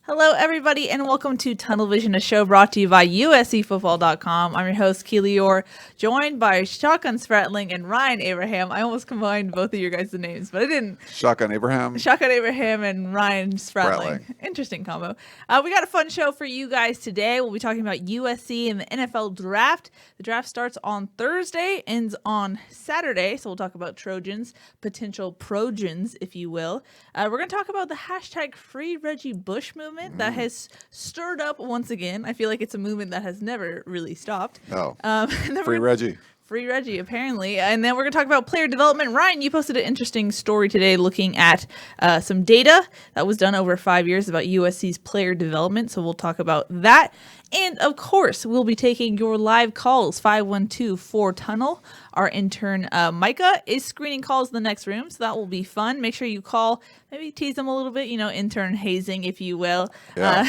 Hello, everybody, and welcome to Tunnel Vision, a show brought to you by USCFootball.com. I'm your host, Keely Eure, joined by Shotgun Spratling and Ryan Abraham. I almost combined both of your guys' names, but I didn't. Shotgun Abraham And Ryan Spratling. Interesting combo. We got a fun show for you guys today. We'll be talking about USC and the NFL Draft. The draft starts on Thursday, ends on Saturday, so we'll talk about Trojans, potential Projans, if you will. We're going to talk about the hashtag Free Reggie Bush movement that has stirred up once again. I feel like it's a movement that has never really stopped. Free Reggie. Free Reggie, apparently. And then we're going to talk about player development. Ryan, you posted an interesting story today looking at some data that was done over 5 years about USC's player development. So we'll talk about that. And, of course, we'll be taking your live calls, 512-4-TUNNEL. Our intern, Micah, is screening calls in the next room, so that will be fun. Make sure you call, maybe tease them a little bit, intern hazing, if you will. Yeah.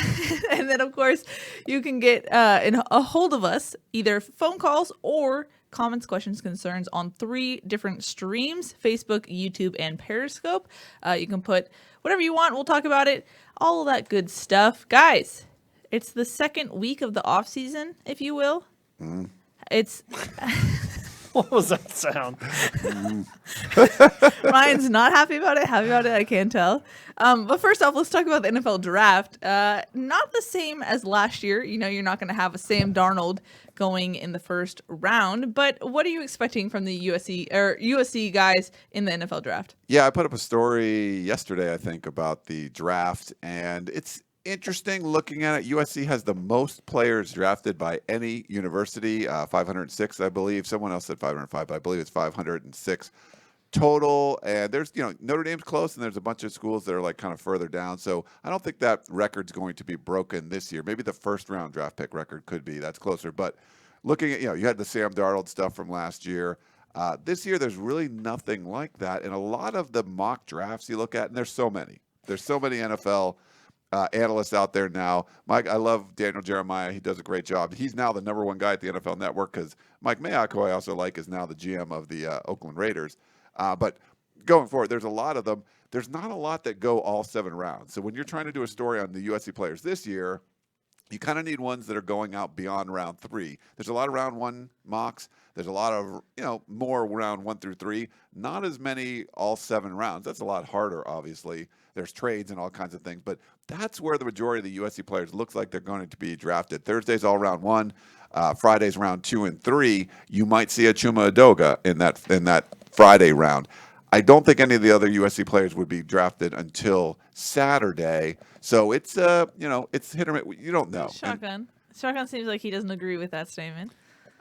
And then, of course, you can get a hold of us, either phone calls or comments, questions, concerns on 3 different streams: Facebook, YouTube, and Periscope. You can put whatever you want. We'll talk about it. All of that good stuff. Guys, it's the second week of the off season, if you will. It's What was that sound? Ryan's not happy about it. Happy about it, I can't tell. But first off, let's talk about the NFL Draft. Not the same as last year. You're not going to have a Sam Darnold going in the first round. But what are you expecting from the USC guys in the NFL Draft? Yeah, I put up a story yesterday, I think, about the draft, and it's interesting looking at it. USC has the most players drafted by any university, 506, I believe. Someone else said 505, but I believe it's 506 total. And there's, Notre Dame's close, and there's a bunch of schools that are like kind of further down. So I don't think that record's going to be broken this year. Maybe the first round draft pick record could be. That's closer. But looking at, you had the Sam Darnold stuff from last year. This year, there's really nothing like that. And a lot of the mock drafts you look at, and there's so many NFL analysts out there now. Mike, I love Daniel Jeremiah. He does a great job. He's now the number one guy at the NFL Network because Mike Mayock, who I also like, is now the GM of the Oakland Raiders. But going forward, there's a lot of them. There's not a lot that go all 7 rounds. So when you're trying to do a story on the USC players this year, you kind of need ones that are going out beyond round 3. There's a lot of round 1 mocks. There's a lot of, more round 1 through 3. Not as many all 7 rounds. That's a lot harder, obviously. There's trades and all kinds of things. But that's where the majority of the USC players looks like they're going to be drafted. Thursday's all round 1. Friday's round 2 and 3. You might see a Chuma Edoga in that Friday round. I don't think any of the other USC players would be drafted until Saturday. So it's it's hit or miss. You don't know. Shotgun seems like he doesn't agree with that statement.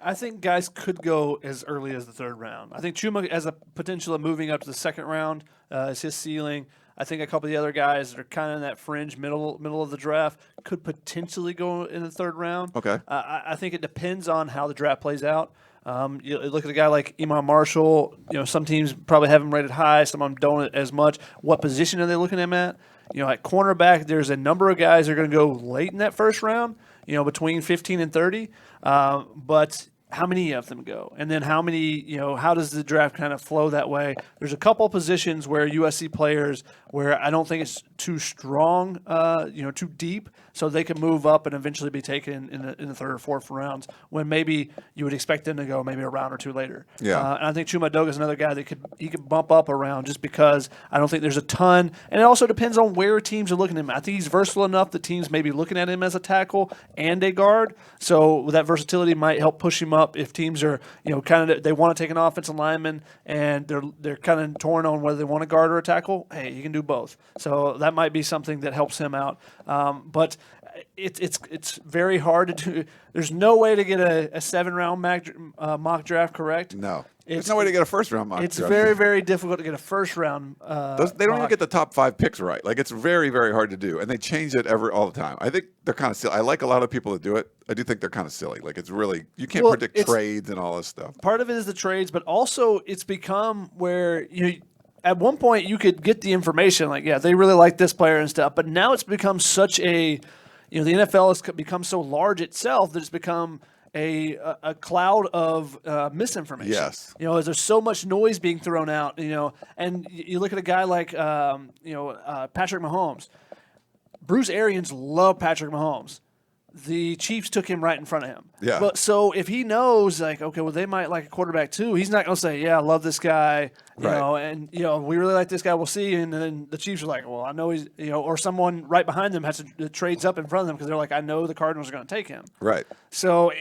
I think guys could go as early as the 3rd round. I think Chuma has a potential of moving up to the 2nd round. Is his ceiling. I think a couple of the other guys that are kind of in that fringe middle of the draft could potentially go in the 3rd round. Okay. I think it depends on how the draft plays out. You look at a guy like Imam Marshall. Some teams probably have him rated high. Some of them don't as much. What position are they looking at him at? At cornerback, there's a number of guys that are going to go late in that first round. Between 15 and 30. But how many of them go? And then how many, how does the draft kind of flow that way? There's a couple positions where USC players where I don't think it's too strong, too deep, so they can move up and eventually be taken in the 3rd or 4th rounds when maybe you would expect them to go maybe a round or 2 later. Yeah. And I think Chuma Edoga is another guy that he could bump up around just because I don't think there's a ton. And it also depends on where teams are looking at him. I think he's versatile enough that teams may be looking at him as a tackle and a guard. So that versatility might help push him up if teams are, kind of they want to take an offensive lineman and they're kind of torn on whether they want a guard or a tackle. Hey, you can do both. So that might be something that helps him out. But it's very hard to do. There's no way to get a 7-round mock draft correct. No. There's no way to get a first-round mock draft. It's very, very difficult to get a first-round They don't even get the top 5 picks right. Like, it's very, very hard to do. And they change it all the time. I think they're kind of silly. I like a lot of people that do it. I do think they're kind of silly. Like, it's really – you can't predict trades and all this stuff. Part of it is the trades, but also it's become where at one point you could get the information like, yeah, they really like this player and stuff. But now it's become such a the NFL has become so large itself that it's become – a cloud of misinformation. Yes. There's so much noise being thrown out, and you look at a guy like, Patrick Mahomes. Bruce Arians loved Patrick Mahomes. The Chiefs took him right in front of him. Yeah. But so if he knows, like, okay, well, they might like a quarterback too, he's not going to say, yeah, I love this guy, you Right. know, and, you know, we really like this guy, we'll see. And then the Chiefs are like, well, I know he's, you know, or someone right behind them has to trades up in front of them because they're like, I know the Cardinals are going to take him. Right. So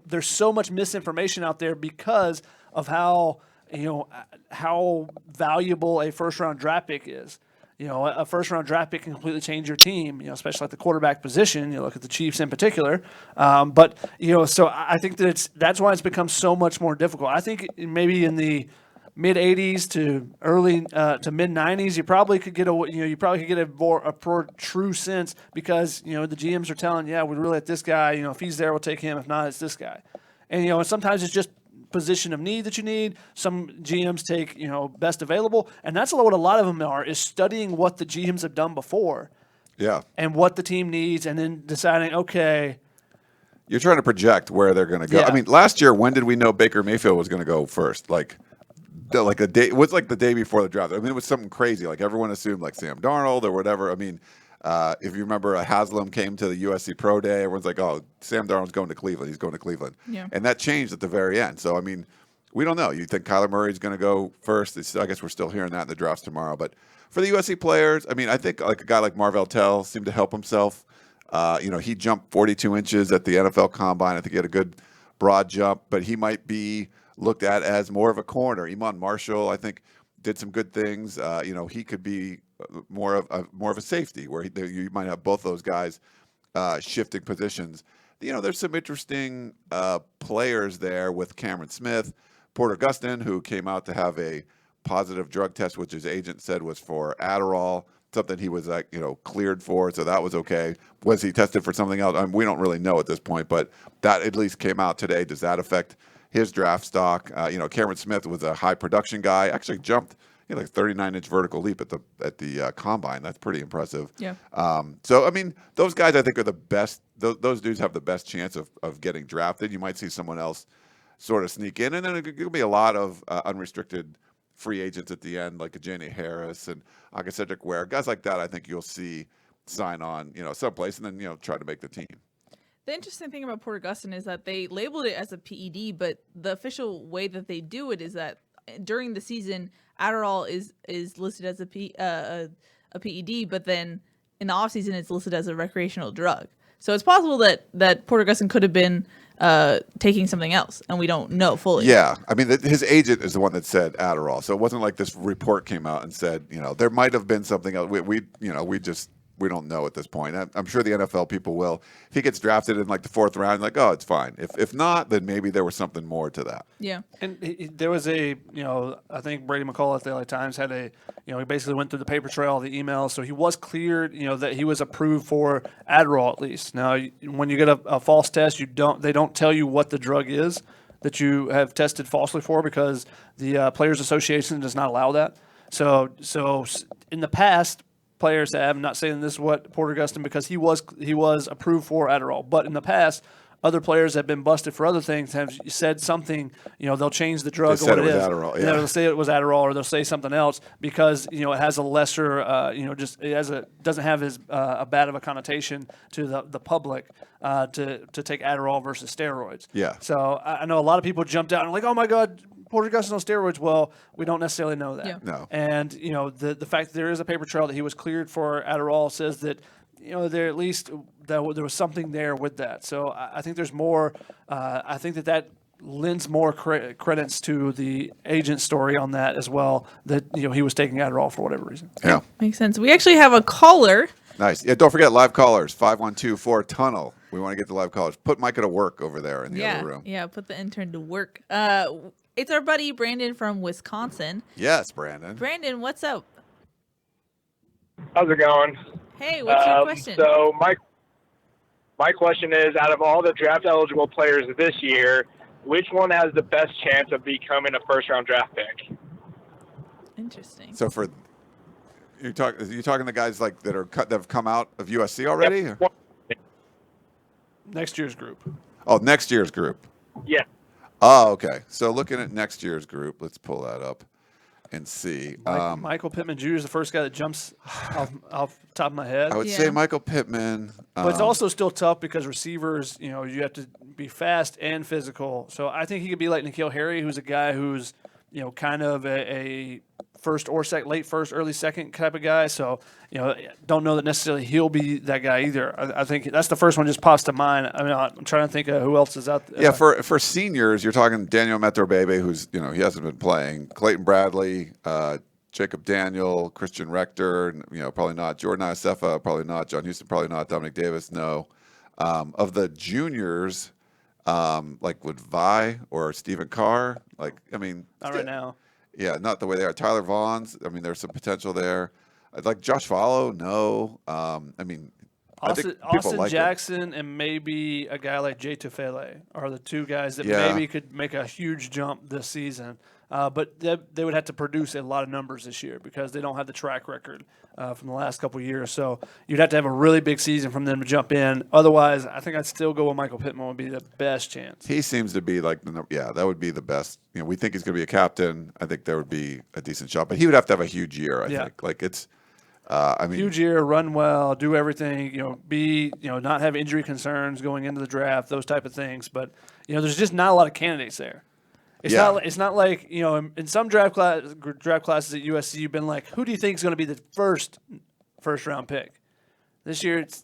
there's so much misinformation out there because of how, you know, how valuable a first-round draft pick is. You know, a first-round draft pick can completely change your team, you know, especially at the quarterback position. You look at the Chiefs in particular. But, you know, so I think that's why it's become so much more difficult. I think maybe in the mid-'80s to early to mid-'90s, you probably could get a more true sense because, you know, the GMs are telling, yeah, we really like this guy. You know, if he's there, we'll take him. If not, it's this guy. And, you know, sometimes it's just position of need that you need. Some GMs take, you know, best available, and that's what a lot of them are, is studying what the GMs have done before. Yeah. And what the team needs, and then deciding, okay. You're trying to project where they're going to go. Yeah. I mean, last year, when did we know Baker Mayfield was going to go first? Like a day, it was like the day before the draft. I mean, it was something crazy. Like everyone assumed like Sam Darnold or whatever. I mean, if you remember, Haslam came to the USC Pro Day. Everyone's like, "Oh, Sam Darnold's going to Cleveland. He's going to Cleveland." Yeah. And that changed at the very end. So, I mean, we don't know. You think Kyler Murray's going to go first? I guess we're still hearing that in the drafts tomorrow. But for the USC players, I mean, I think like a guy like Marvell Tell seemed to help himself. You know, he jumped 42 inches at the NFL Combine. I think he had a good broad jump, but he might be looked at as more of a corner. Iman Marshall, I think, did some good things. You know, he could be more of a safety where you might have both those guys shifting positions. You know, there's some interesting players there with Cameron Smith, Porter Gustin, who came out to have a positive drug test, which his agent said was for Adderall, something he was like, you know, cleared for, so that was okay. Was he tested for something else? I mean, we don't really know at this point, but that at least came out today. Does that affect his draft stock? You know, Cameron Smith was a high production guy. Actually jumped, you know, like 39-inch vertical leap at the combine. That's pretty impressive. Yeah. So I mean, those guys I think are the best. Those dudes have the best chance of getting drafted. You might see someone else sort of sneak in, and then it could be a lot of unrestricted free agents at the end, like a Jenny Harris and Cedric Ware, guys like that. I think you'll see sign on, you know, someplace, and then, you know, try to make the team. The interesting thing about Porter Gustin is that they labeled it as a PED, but the official way that they do it is that during the season, Adderall is listed as a PED, but then in the off season, it's listed as a recreational drug. So it's possible that Porter Gustin could have been taking something else, and we don't know fully. Yeah, I mean, his agent is the one that said Adderall, so it wasn't like this report came out and said, you know, there might have been something else. We don't know at this point. I'm sure the NFL people will. If he gets drafted in like the fourth round, like, oh, it's fine. If not, then maybe there was something more to that. Yeah. And there was I think Brady McCall at the LA Times had he basically went through the paper trail, the emails, so he was cleared, you know, that he was approved for Adderall at least. Now, when you get a false test, they don't tell you what the drug is that you have tested falsely for because the Players Association does not allow that. So in the past, players have, I'm not saying this is what Porter Gustin, because he was approved for Adderall, but in the past, other players have been busted for other things, have said something, you know, they'll change the drug They or said what it it was is. Adderall, And yeah. they'll say it was Adderall, or they'll say something else because, you know, it has a lesser, doesn't have as a bad of a connotation to the public to take Adderall versus steroids. Yeah. So I know a lot of people jumped out and like, oh my God, Porter Gustin on steroids. Well, we don't necessarily know that. Yeah. No. And, you know, the fact that there is a paper trail that he was cleared for Adderall says that, you know, there at least there was something there with that. So I think there's more. I think that lends more credence to the agent story on that as well, that, you know, he was taking Adderall for whatever reason. Yeah. Makes sense. We actually have a caller. Nice. Yeah, don't forget live callers, 512-4-TUNNEL. We want to get the live callers. Put Micah to work over there in the other room. Yeah, put the intern to work. It's our buddy Brandon from Wisconsin. Yes, Brandon. Brandon, what's up? How's it going? Hey, what's your question? So my question is, out of all the draft eligible players this year, which one has the best chance of becoming a first round draft pick? Interesting. So you're talking to guys like that have come out of USC already? Yep. Next year's group. Oh, next year's group. Yeah. Oh, okay. So looking at next year's group, let's pull that up. and see. Michael Pittman Jr. is the first guy that jumps off the top of my head. I would Yeah. say Michael Pittman. But it's also still tough because receivers, you have to be fast and physical. So I think he could be like N'Keal Harry, who's a guy who's, kind of a first or late first, early second type of guy. So, don't know that necessarily he'll be that guy either. I think that's the first one just pops to mind. I mean, I'm trying to think of who else is out there. Yeah, for seniors, you're talking Daniel Metrobebe, who's, he hasn't been playing. Clayton Bradley, Jacob Daniel, Christian Rector, probably not. Jordan Iosefa, probably not. John Houston, probably not. Dominic Davis, no. Of the juniors, like would Vi or Stephen Carr, not right now. Yeah, not the way they are. Tyler Vaughn's, there's some potential there. Like Josh Follow, no. I think people Austin like Jackson and maybe a guy like Jay Tufele are the two guys that Yeah. maybe could make a huge jump this season. But they would have to produce a lot of numbers this year because they don't have the track record from the last couple of years. So you'd have to have a really big season from them to jump in. Otherwise, I think I'd still go with Michael Pittman would be the best chance. He seems to be like, that would be the best. We think he's going to be a captain. I think there would be a decent shot, but he would have to have a huge year. I think. Like it's, huge year, run well, do everything. Be not have injury concerns going into the draft, those type of things. But there's just not a lot of candidates there. It's not like in some draft classes at USC you've been like, who do you think is going to be the first round pick? This year it's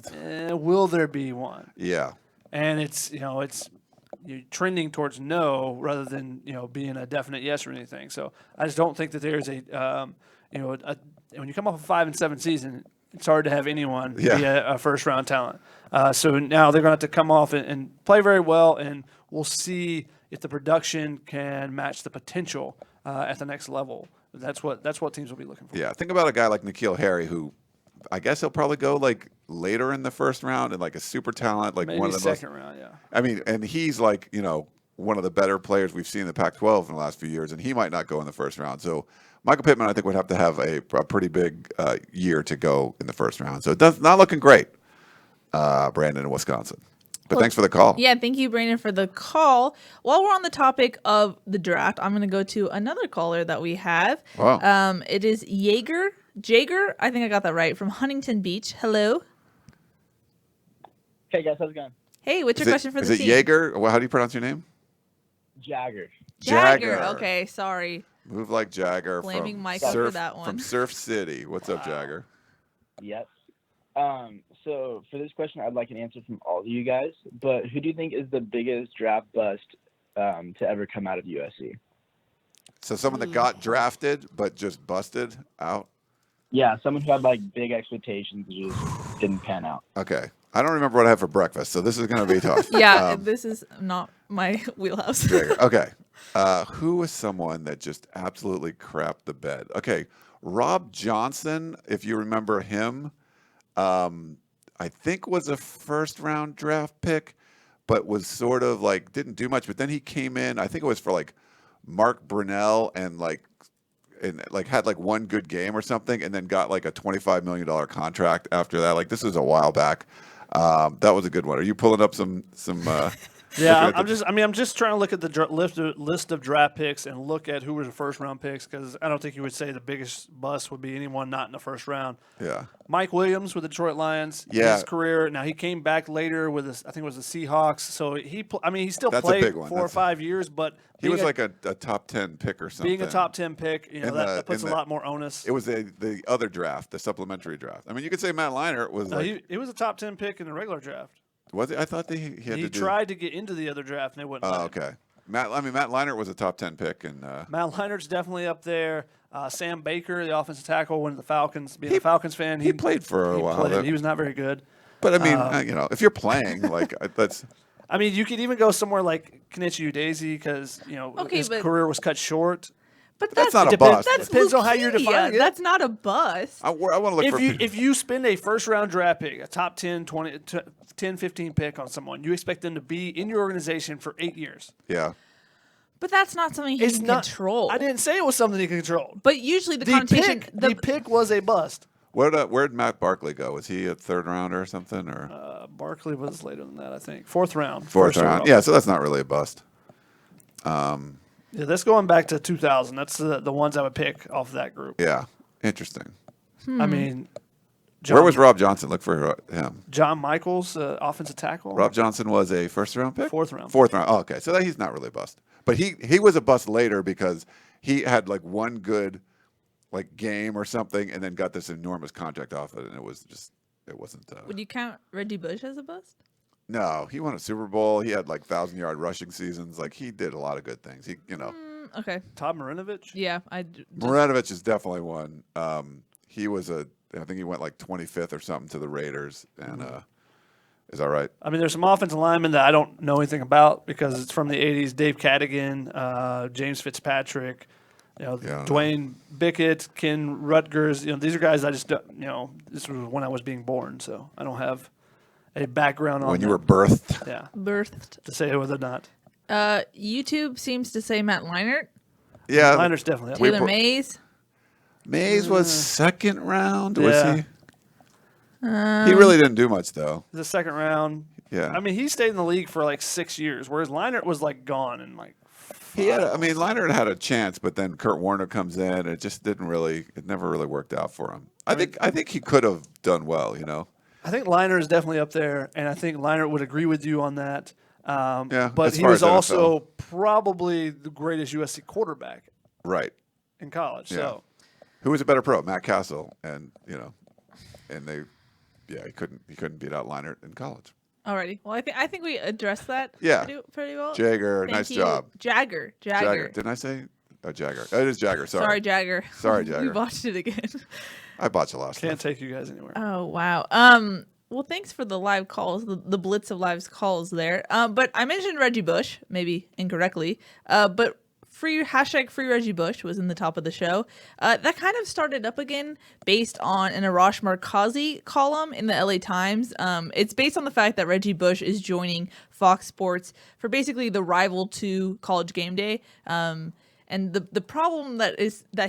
will there be one? Yeah. And it's you're trending towards no rather than being a definite yes or anything. So I just don't think that there's when you come off a 5-7 season, it's hard to have anyone be a first round talent. So now they're going to have to come off and play very well, and we'll see if the production can match the potential at the next level. That's what teams will be looking for. Yeah. Think about a guy like N'Keal Harry, who I guess he'll probably go like later in the first round and like a super talent, like Maybe one of the second round, yeah. and he's like, one of the better players we've seen in the Pac-12 in the last few years, and he might not go in the first round. So Michael Pittman, I think, would have to have a pretty big year to go in the first round. So it's not looking great, Brandon in Wisconsin. But thanks for the call. Yeah, thank you, Brandon, for the call. While we're on the topic of the draft, I'm going to go to another caller that we have. Wow. It is Jaeger, I think I got that right, from Huntington Beach. Hello. Hey, guys, how's it going? Hey, what's your question for the team? Is it Jaeger? Well, how do you pronounce your name? Jagger. Jagger. Okay, sorry. Move like Jagger. Blaming from Micah for that one. From Surf City. What's up, Jagger? Yes. So for this question, I'd like an answer from all of you guys. But who do you think is the biggest draft bust to ever come out of USC? So someone that got drafted but just busted out? Yeah, someone who had like big expectations and just didn't pan out. Okay. I don't remember what I had for breakfast, so this is going to be tough. Yeah, this is not my wheelhouse. Jagger. Okay. Who was someone that just absolutely crapped the bed? Okay. Rob Johnson, if you remember him, I think was a first-round draft pick, but was sort of like didn't do much. But then he came in. I think it was for like Mark Brunell and had like one good game or something, and then got like a $25 million contract after that. Like this was a while back. That was a good one. Are you pulling up some? Yeah, I'm just trying to look at the list of draft picks and look at who were the first round picks because I don't think you would say the biggest bust would be anyone not in the first round. Yeah. Mike Williams with the Detroit Lions. Yeah. His career. Now he came back later with I think it was the Seahawks. So he still That's a played big one. 4 or 5 years, but He was like a top 10 pick or something. being a top 10 pick, that puts a lot more onus. It was the other draft, the supplementary draft. I mean, you could say Matt Leinart was he was a top 10 pick in the regular draft. Was it? I thought he had He to tried to get into the other draft and they wouldn't. Oh, okay. Matt Leinart was a top 10 pick, and Matt Leinart's definitely up there. Sam Baker, the offensive tackle, one of the Falcons. Being a Falcons fan, he played for a while. He was not very good. But I mean, if you're playing, like that's. I mean, you could even go somewhere like Kenichi Udeze because his career was cut short. But that's not a bust. That depends on how you're defining it. That's not a bust. I want to look if you spend a first round draft pick, a top 10, 20, 10, 15 pick on someone, you expect them to be in your organization for 8 years. Yeah. But that's not something he can control. I didn't say it was something he can control. But usually the connotation... The pick was a bust. Where'd Matt Barkley go? Was he a third rounder or something? Or Barkley was later than that, I think. Fourth round. Fourth round. Yeah, so that's not really a bust. Yeah, Yeah, that's going back to 2000. That's the ones I would pick off that group. Yeah, interesting. I mean, Where was Rob Johnson? Look for him. John Michaels, offensive tackle. Rob Johnson was a first-round pick? Fourth round. Fourth round. Oh, okay. So he's not really a bust. But he was a bust later because he had like one good like game or something and then got this enormous contract off it, and it wasn't. Would you count Reggie Bush as a bust? No, he won a Super Bowl. He had like 1,000-yard rushing seasons. Like he did a lot of good things. Okay. Todd Marinovich. Yeah, Marinovic is definitely one. He was I think he went like 25th or something to the Raiders, and is that right? I mean, there's some offensive linemen that I don't know anything about because it's from the 80s. Dave Cadigan, James Fitzpatrick, Dwayne Bickett, Ken Rutgers. These are guys I just don't, this was when I was being born, so I don't have a background on When you them. were birthed. Yeah. birthed. To say whether or not. YouTube seems to say Matt Leinart. Yeah. Liner's definitely up. Taylor Mays. Mays was second round, Yeah. was he? He really didn't do much though. The second round. Yeah. I mean, he stayed in the league for like 6 years, whereas Leinart was like gone in like Leinart had a chance, but then Kurt Warner comes in, and it just it never really worked out for him. I think he could have done well, I think Leinart is definitely up there, and I think Leinart would agree with you on that. Yeah, but as he far was as NFL. also probably the greatest USC quarterback Right. in college. Yeah. So Who was a better pro? Matt Castle, and he couldn't beat out Leinart in college. Alrighty. Well, I think we addressed that. Yeah. Pretty well. Jagger, Thank nice you. job. Jagger. Didn't I say? Oh, Jagger. It is Jagger. Sorry. Jagger. Sorry, We Jagger. botched it again. I botched a lot. can't take you guys anywhere. Oh wow. Well, thanks for the live calls, the blitz of live calls there. But I mentioned Reggie Bush, maybe incorrectly. But free Reggie Bush was in the top of the show. That kind of started up again based on an Arash Markazi column in the LA Times. It's based on the fact that Reggie Bush is joining Fox Sports for basically the rival to College Game Day. And the problem that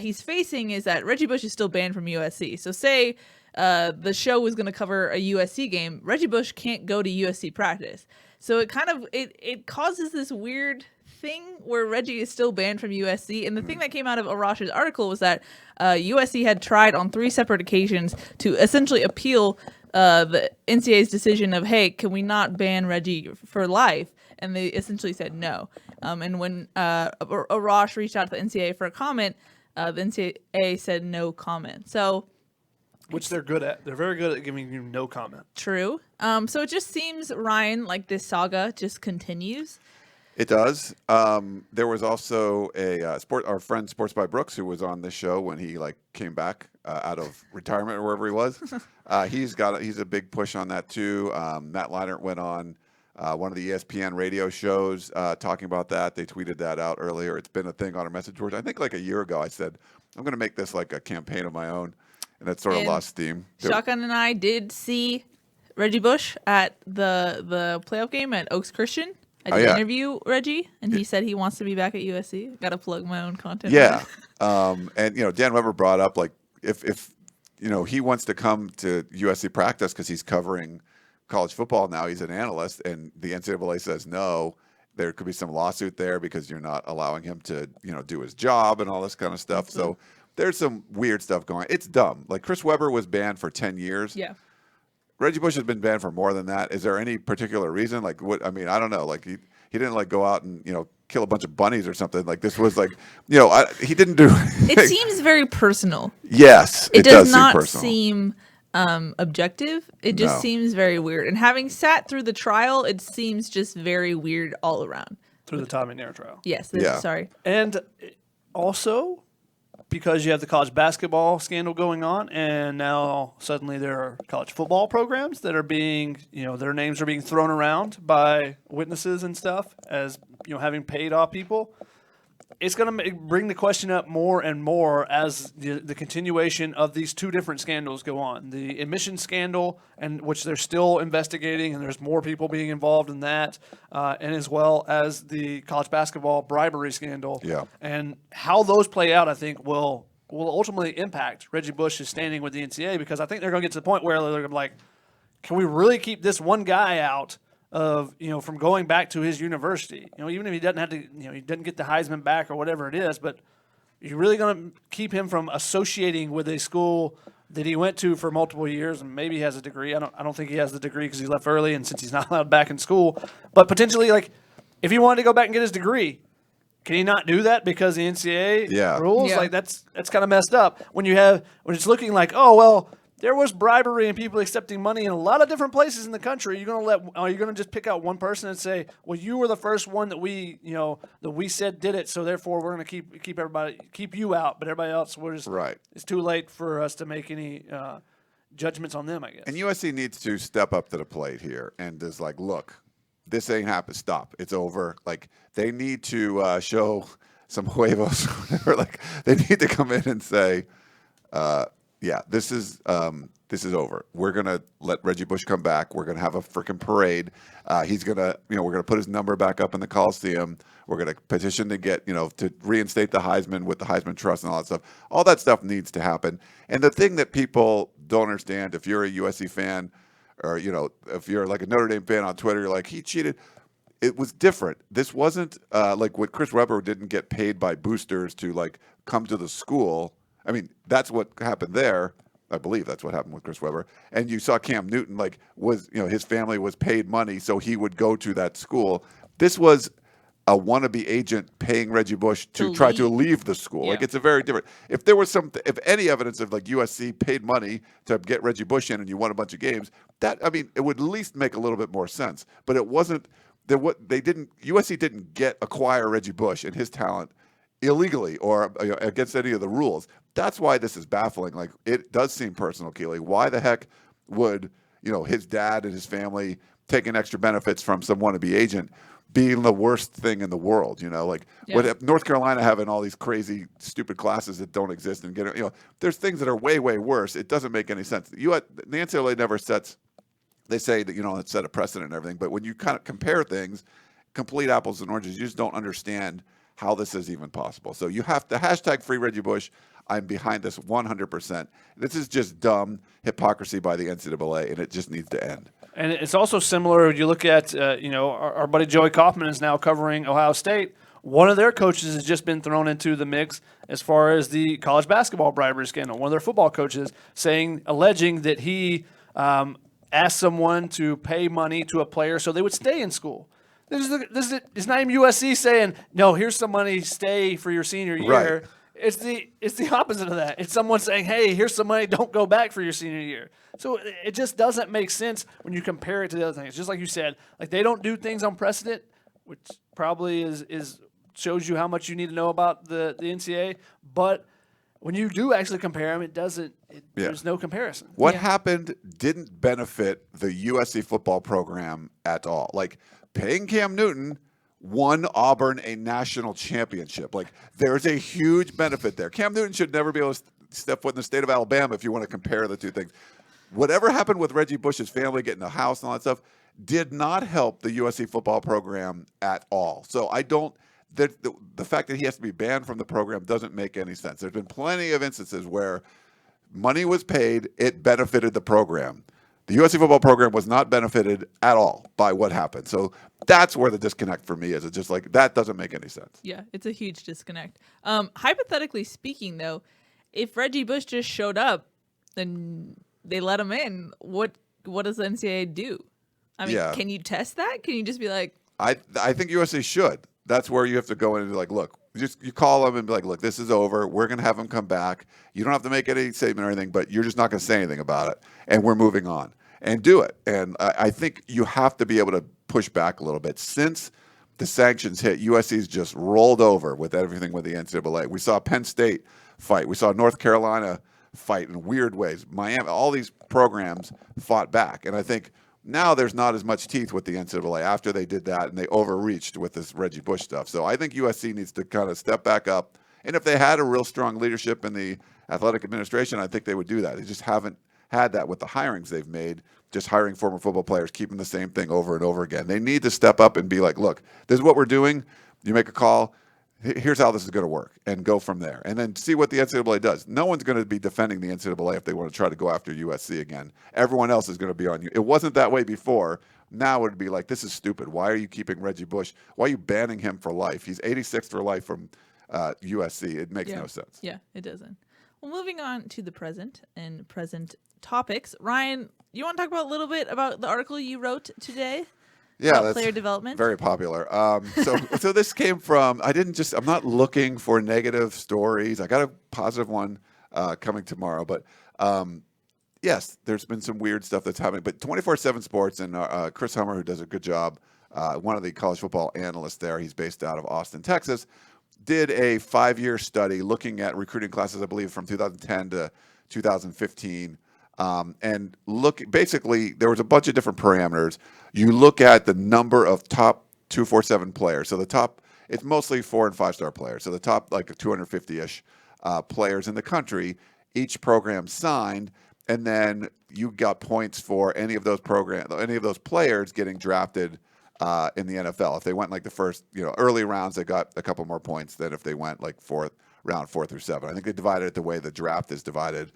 he's facing is that Reggie Bush is still banned from USC. So say the show was going to cover a USC game, Reggie Bush can't go to USC practice. So it causes this weird thing where Reggie is still banned from USC. And the thing that came out of Arash's article was that USC had tried on 3 separate occasions to essentially appeal the NCAA's decision of, hey, can we not ban Reggie for life? And they essentially said no. And when Arash reached out to the NCAA for a comment, the NCAA said no comment. So, Which they're good at. They're very good at giving you no comment. true. So it just seems, Ryan, like this saga just continues. It does. There was also our friend Sports by Brooks, who was on this show when he came back out of retirement or wherever he was. He's a big push on that too. Matt Leinart went on one of the ESPN radio shows talking about that. They tweeted that out earlier. It's been a thing on our message board. I think like a year ago I said, I'm going to make this like a campaign of my own. And that sort of lost steam. Shotgun and I did see Reggie Bush at the playoff game at Oaks Christian. I did interview Reggie, and he said he wants to be back at USC. Got to plug my own content. Yeah. And, Dan Weber brought up, if he wants to come to USC practice because he's covering college football now, he's an analyst, and the NCAA says no, there could be some lawsuit there because you're not allowing him to, do his job and all this kind of stuff. Mm-hmm. So there's some weird stuff going on. It's dumb. Like Chris Webber was banned for 10 years. Yeah. Reggie Bush has been banned for more than that. Is there any particular reason? I don't know. Like he didn't go out and, kill a bunch of bunnies or something. Like this was he didn't do. It seems very personal. Yes. It does seem not personal. seem objective. It just seems very weird. And having sat through the trial, it seems just very weird all around. Through the Tommy Nair trial. Yes. Yeah. Sorry. And also, because you have the college basketball scandal going on, and now suddenly there are college football programs that are being, their names are being thrown around by witnesses and stuff as, having paid off people. It's going to bring the question up more and more as the continuation of these 2 different scandals go on. The admission scandal, and which they're still investigating, and there's more people being involved in that, and as well as the college basketball bribery scandal. Yeah. And how those play out, I think, will ultimately impact Reggie Bush's standing with the NCAA, because I think they're going to get to the point where they're going to be like, can we really keep this one guy out of, from going back to his university. Even if he doesn't have to, he doesn't get the Heisman back or whatever it is, but you're really going to keep him from associating with a school that he went to for multiple years, and maybe he has a degree. I don't think he has the degree because he left early, and since he's not allowed back in school. But potentially, like, if he wanted to go back and get his degree, can he not do that because the NCAA rules? Yeah. Like, that's kind of messed up. When it's looking like, oh well, there was bribery and people accepting money in a lot of different places in the country. Are you gonna just pick out one person and say, well, you were the first one that we said did it, so therefore we're gonna keep you out, but everybody else we're just Right. It's too late for us to make any judgments on them, I guess. And USC needs to step up to the plate here and just like, look, this ain't happened. Stop. It's over. Like, they need to show some huevos. Or like, they need to come in and say, yeah, this is over. We're gonna let Reggie Bush come back. We're gonna have a freaking parade. He's gonna, we're gonna put his number back up in the Coliseum. We're gonna petition to get, to reinstate the Heisman with the Heisman Trust and all that stuff. All that stuff needs to happen. And the thing that people don't understand, if you're a USC fan, or if you're like a Notre Dame fan on Twitter, you're like, he cheated. It was different. This wasn't like what Chris Webber didn't get paid by boosters to like come to the school. I mean, that's what happened there. I believe that's what happened with Chris Webber. And you saw Cam Newton, like, was, his family was paid money so he would go to that school. This was a wannabe agent paying Reggie Bush to try to leave the school. Yeah. Like, it's a very different. If there was if any evidence of like USC paid money to get Reggie Bush in and you won a bunch of games, it would at least make a little bit more sense. But it wasn't. USC didn't acquire Reggie Bush and his talent illegally or against any of the rules. That's why this is baffling. Like, it does seem personal, Keely. Why the heck would his dad and his family taking extra benefits from some wannabe agent being the worst thing in the world? What North Carolina having all these crazy, stupid classes that don't exist and there's things that are way, way worse. It doesn't make any sense. The NCAA never sets. They say that it set a precedent and everything, but when you kind of compare things, complete apples and oranges, you just don't understand how this is even possible. So you have to hashtag free Reggie Bush. I'm behind this 100%. This is just dumb hypocrisy by the NCAA, and it just needs to end. And it's also similar. You look at, our buddy Joey Kaufman is now covering Ohio State. One of their coaches has just been thrown into the mix as far as the college basketball bribery scandal. One of their football coaches alleging that he asked someone to pay money to a player so they would stay in school. It's not even USC saying, no, here's some money, stay for your senior year. Right. It's the opposite of that. It's someone saying, hey, here's some money, don't go back for your senior year. So it just doesn't make sense when you compare it to the other things. Just like you said, like, they don't do things on precedent, which probably is shows you how much you need to know about the NCAA. But when you do actually compare them, there's no comparison. What happened didn't benefit the USC football program at all. Like, paying Cam Newton won Auburn a national championship. Like, there's a huge benefit there. Cam Newton should never be able to step foot in the state of Alabama if you want to compare the two things. Whatever happened with Reggie Bush's family getting a house and all that stuff did not help the USC football program at all. So the fact that he has to be banned from the program doesn't make any sense. There's been plenty of instances where money was paid, it benefited the program. The USC football program was not benefited at all by what happened. So that's where the disconnect for me is. It's just like, that doesn't make any sense. Yeah, it's a huge disconnect. Hypothetically speaking, though, if Reggie Bush just showed up, then they let him in. What does the NCAA do? I mean, Can you test that? Can you just be like, I think USC should. That's where you have to go in and be like, look, you call them and be like, look, this is over. We're going to have him come back. You don't have to make any statement or anything, but you're just not going to say anything about it. And we're moving on. And do it. And I think you have to be able to push back a little bit. Since the sanctions hit, USC's just rolled over with everything with the NCAA. We saw Penn State fight. We saw North Carolina fight in weird ways. Miami, all these programs fought back. And I think now there's not as much teeth with the NCAA after they did that and they overreached with this Reggie Bush stuff. So I think USC needs to kind of step back up. And if they had a real strong leadership in the athletic administration, I think they would do that. They just haven't had that with the hirings they've made, just hiring former football players, keeping the same thing over and over again. They need to step up and be like, look, this is what we're doing. You make a call. here's how this is going to work, and go from there, and then see what the NCAA does. No one's going to be defending the NCAA if they want to try to go after USC again. Everyone else is going to be on you. It wasn't that way before. Now it would be like, this is stupid. Why are you keeping Reggie Bush? Why are you banning him for life? He's 86th for life from USC. It makes no sense. Yeah, it doesn't. Well, moving on to the present and present topics. Ryan, you want to talk about a little bit about the article you wrote today? Yeah, that's player development. Very popular. So this came from. I'm not looking for negative stories. I got a positive one coming tomorrow, but yes, there's been some weird stuff that's happening. But 24/7 Sports and Chris Hummer, who does a good job, one of the college football analysts there. He's based out of Austin, Texas. Did a 5-year study looking at recruiting classes, I believe, from 2010 to 2015. And basically, there was a bunch of different parameters. You look at the number of top 247 players. So it's mostly 4 and 5-star players. So the top like 250-ish players in the country, each program signed, and then you got points for any of those players getting drafted in the NFL. If they went like the first, early rounds, they got a couple more points than if they went like round 4 through 7. I think they divided it the way the draft is divided.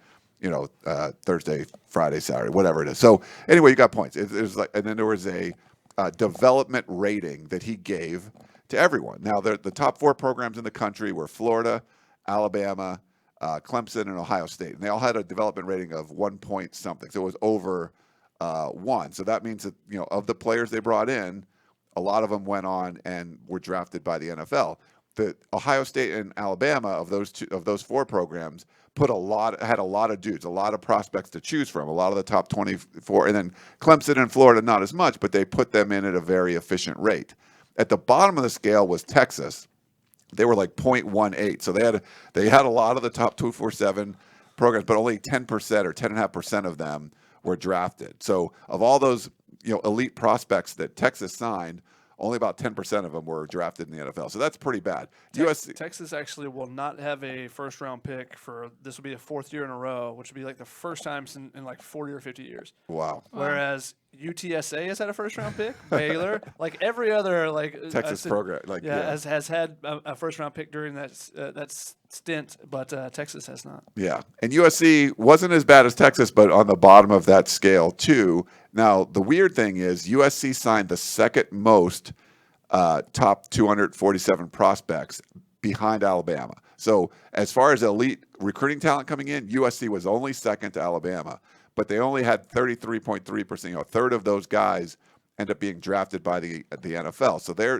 Thursday, Friday, Saturday, whatever it is. So anyway, you got points. It was like, and then there was a development rating that he gave to everyone. Now, the top 4 programs in the country were Florida, Alabama, Clemson, and Ohio State, and they all had a development rating of 1 point something. So it was over 1. So that means that of the players they brought in, a lot of them went on and were drafted by the NFL. The Ohio State and Alabama of those 4 programs had a lot of dudes, a lot of prospects to choose from, a lot of the top 24, and then Clemson and Florida not as much, but they put them in at a very efficient rate. At the bottom of the scale was Texas. They were like 0.18, so they had a lot of the top 247 programs, but only 10% or 10.5% of them were drafted. So of all those elite prospects that Texas signed, only about 10% of them were drafted in the NFL. So that's pretty bad. Texas actually will not have a first-round pick this will be the 4th year in a row, which would be like the first time in like 40 or 50 years. Wow. Whereas UTSA has had a first-round pick, Baylor, like every other Texas program, has had a first-round pick during that stint, but Texas has not. Yeah, and USC wasn't as bad as Texas, but on the bottom of that scale too. Now, the weird thing is USC signed the second most top 247 prospects behind Alabama. So as far as elite recruiting talent coming in, USC was only second to Alabama, but they only had 33.3%. A third of those guys end up being drafted by the NFL. So their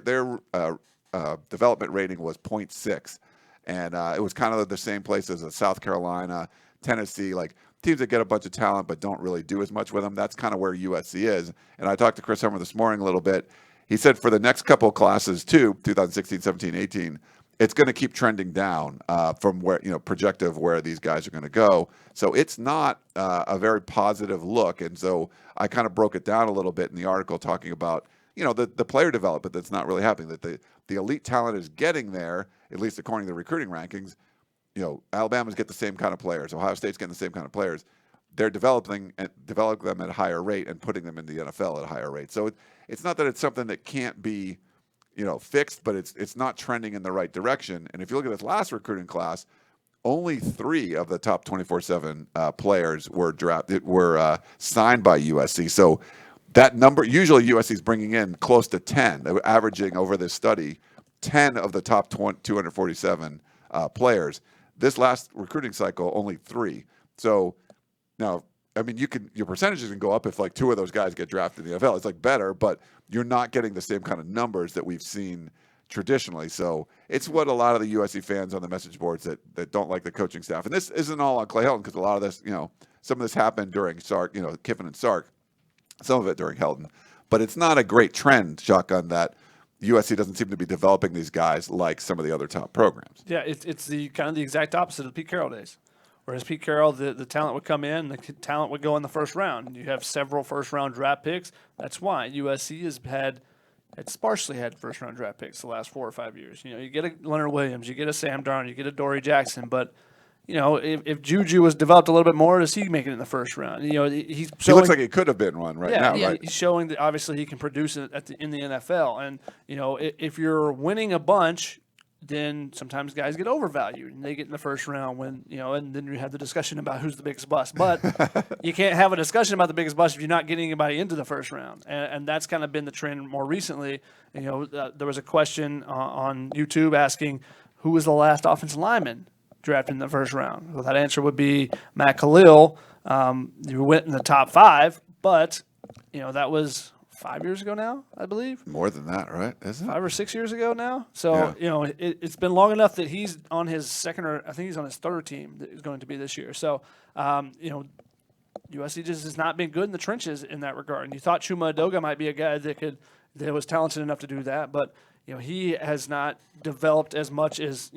development rating was 0.6. And it was kind of the same place as South Carolina, Tennessee, like teams that get a bunch of talent but don't really do as much with them. That's kind of where USC is. And I talked to Chris Hummer this morning a little bit. He said for the next couple of classes too, 2016, 17, 18, it's going to keep trending down from where, projective where these guys are going to go. So it's not a very positive look. And so I kind of broke it down a little bit in the article talking about, the player development that's not really happening, that the elite talent is getting there, at least according to the recruiting rankings. Alabama's get the same kind of players. Ohio State's getting the same kind of players. They're developing them at a higher rate and putting them in the NFL at a higher rate. So it's not that it's something that can't be, fixed, but it's not trending in the right direction. And if you look at this last recruiting class, only 3 of the top 24/7 players were signed by USC. So that number, usually USC is bringing in close to 10, averaging over this study 10 of the top 247 players. This last recruiting cycle, only 3. So now, I mean, your percentages can go up if like 2 of those guys get drafted in the NFL. It's like better, but you're not getting the same kind of numbers that we've seen traditionally. So it's what a lot of the USC fans on the message boards that don't like the coaching staff. And this isn't all on Clay Helton, because a lot of this, some of this happened during Sark, Kiffin and Sark, some of it during Helton. But it's not a great trend, Shotgun, that USC doesn't seem to be developing these guys like some of the other top programs. Yeah, it's the kind of the exact opposite of the Pete Carroll days. Whereas Pete Carroll, the talent would come in, the talent would go in the first round. You have several first-round draft picks. That's why USC has sparsely had first-round draft picks the last 4 or 5 years. You get a Leonard Williams, you get a Sam Darnold, you get a Dory Jackson, but if Juju was developed a little bit more, does he make it in the first round? He looks like he could have been one now. Yeah, right? He's showing that obviously he can produce it in the NFL. And if you're winning a bunch, then sometimes guys get overvalued and they get in the first round when, and then you have the discussion about who's the biggest bust. But you can't have a discussion about the biggest bust if you're not getting anybody into the first round. And that's kind of been the trend more recently. There was a question on YouTube asking who was the last offensive lineman drafted in the first round. Well, that answer would be Matt Khalil. You went in the top 5, but, that was 5 years ago now, I believe. More than that, right? Isn't it? 5 or 6 years ago now. So, it's been long enough that he's on his second, or I think he's on his third team that is going to be this year. So, USC just has not been good in the trenches in that regard. And you thought Chuma Edoga might be a guy that was talented enough to do that, but he has not developed as much as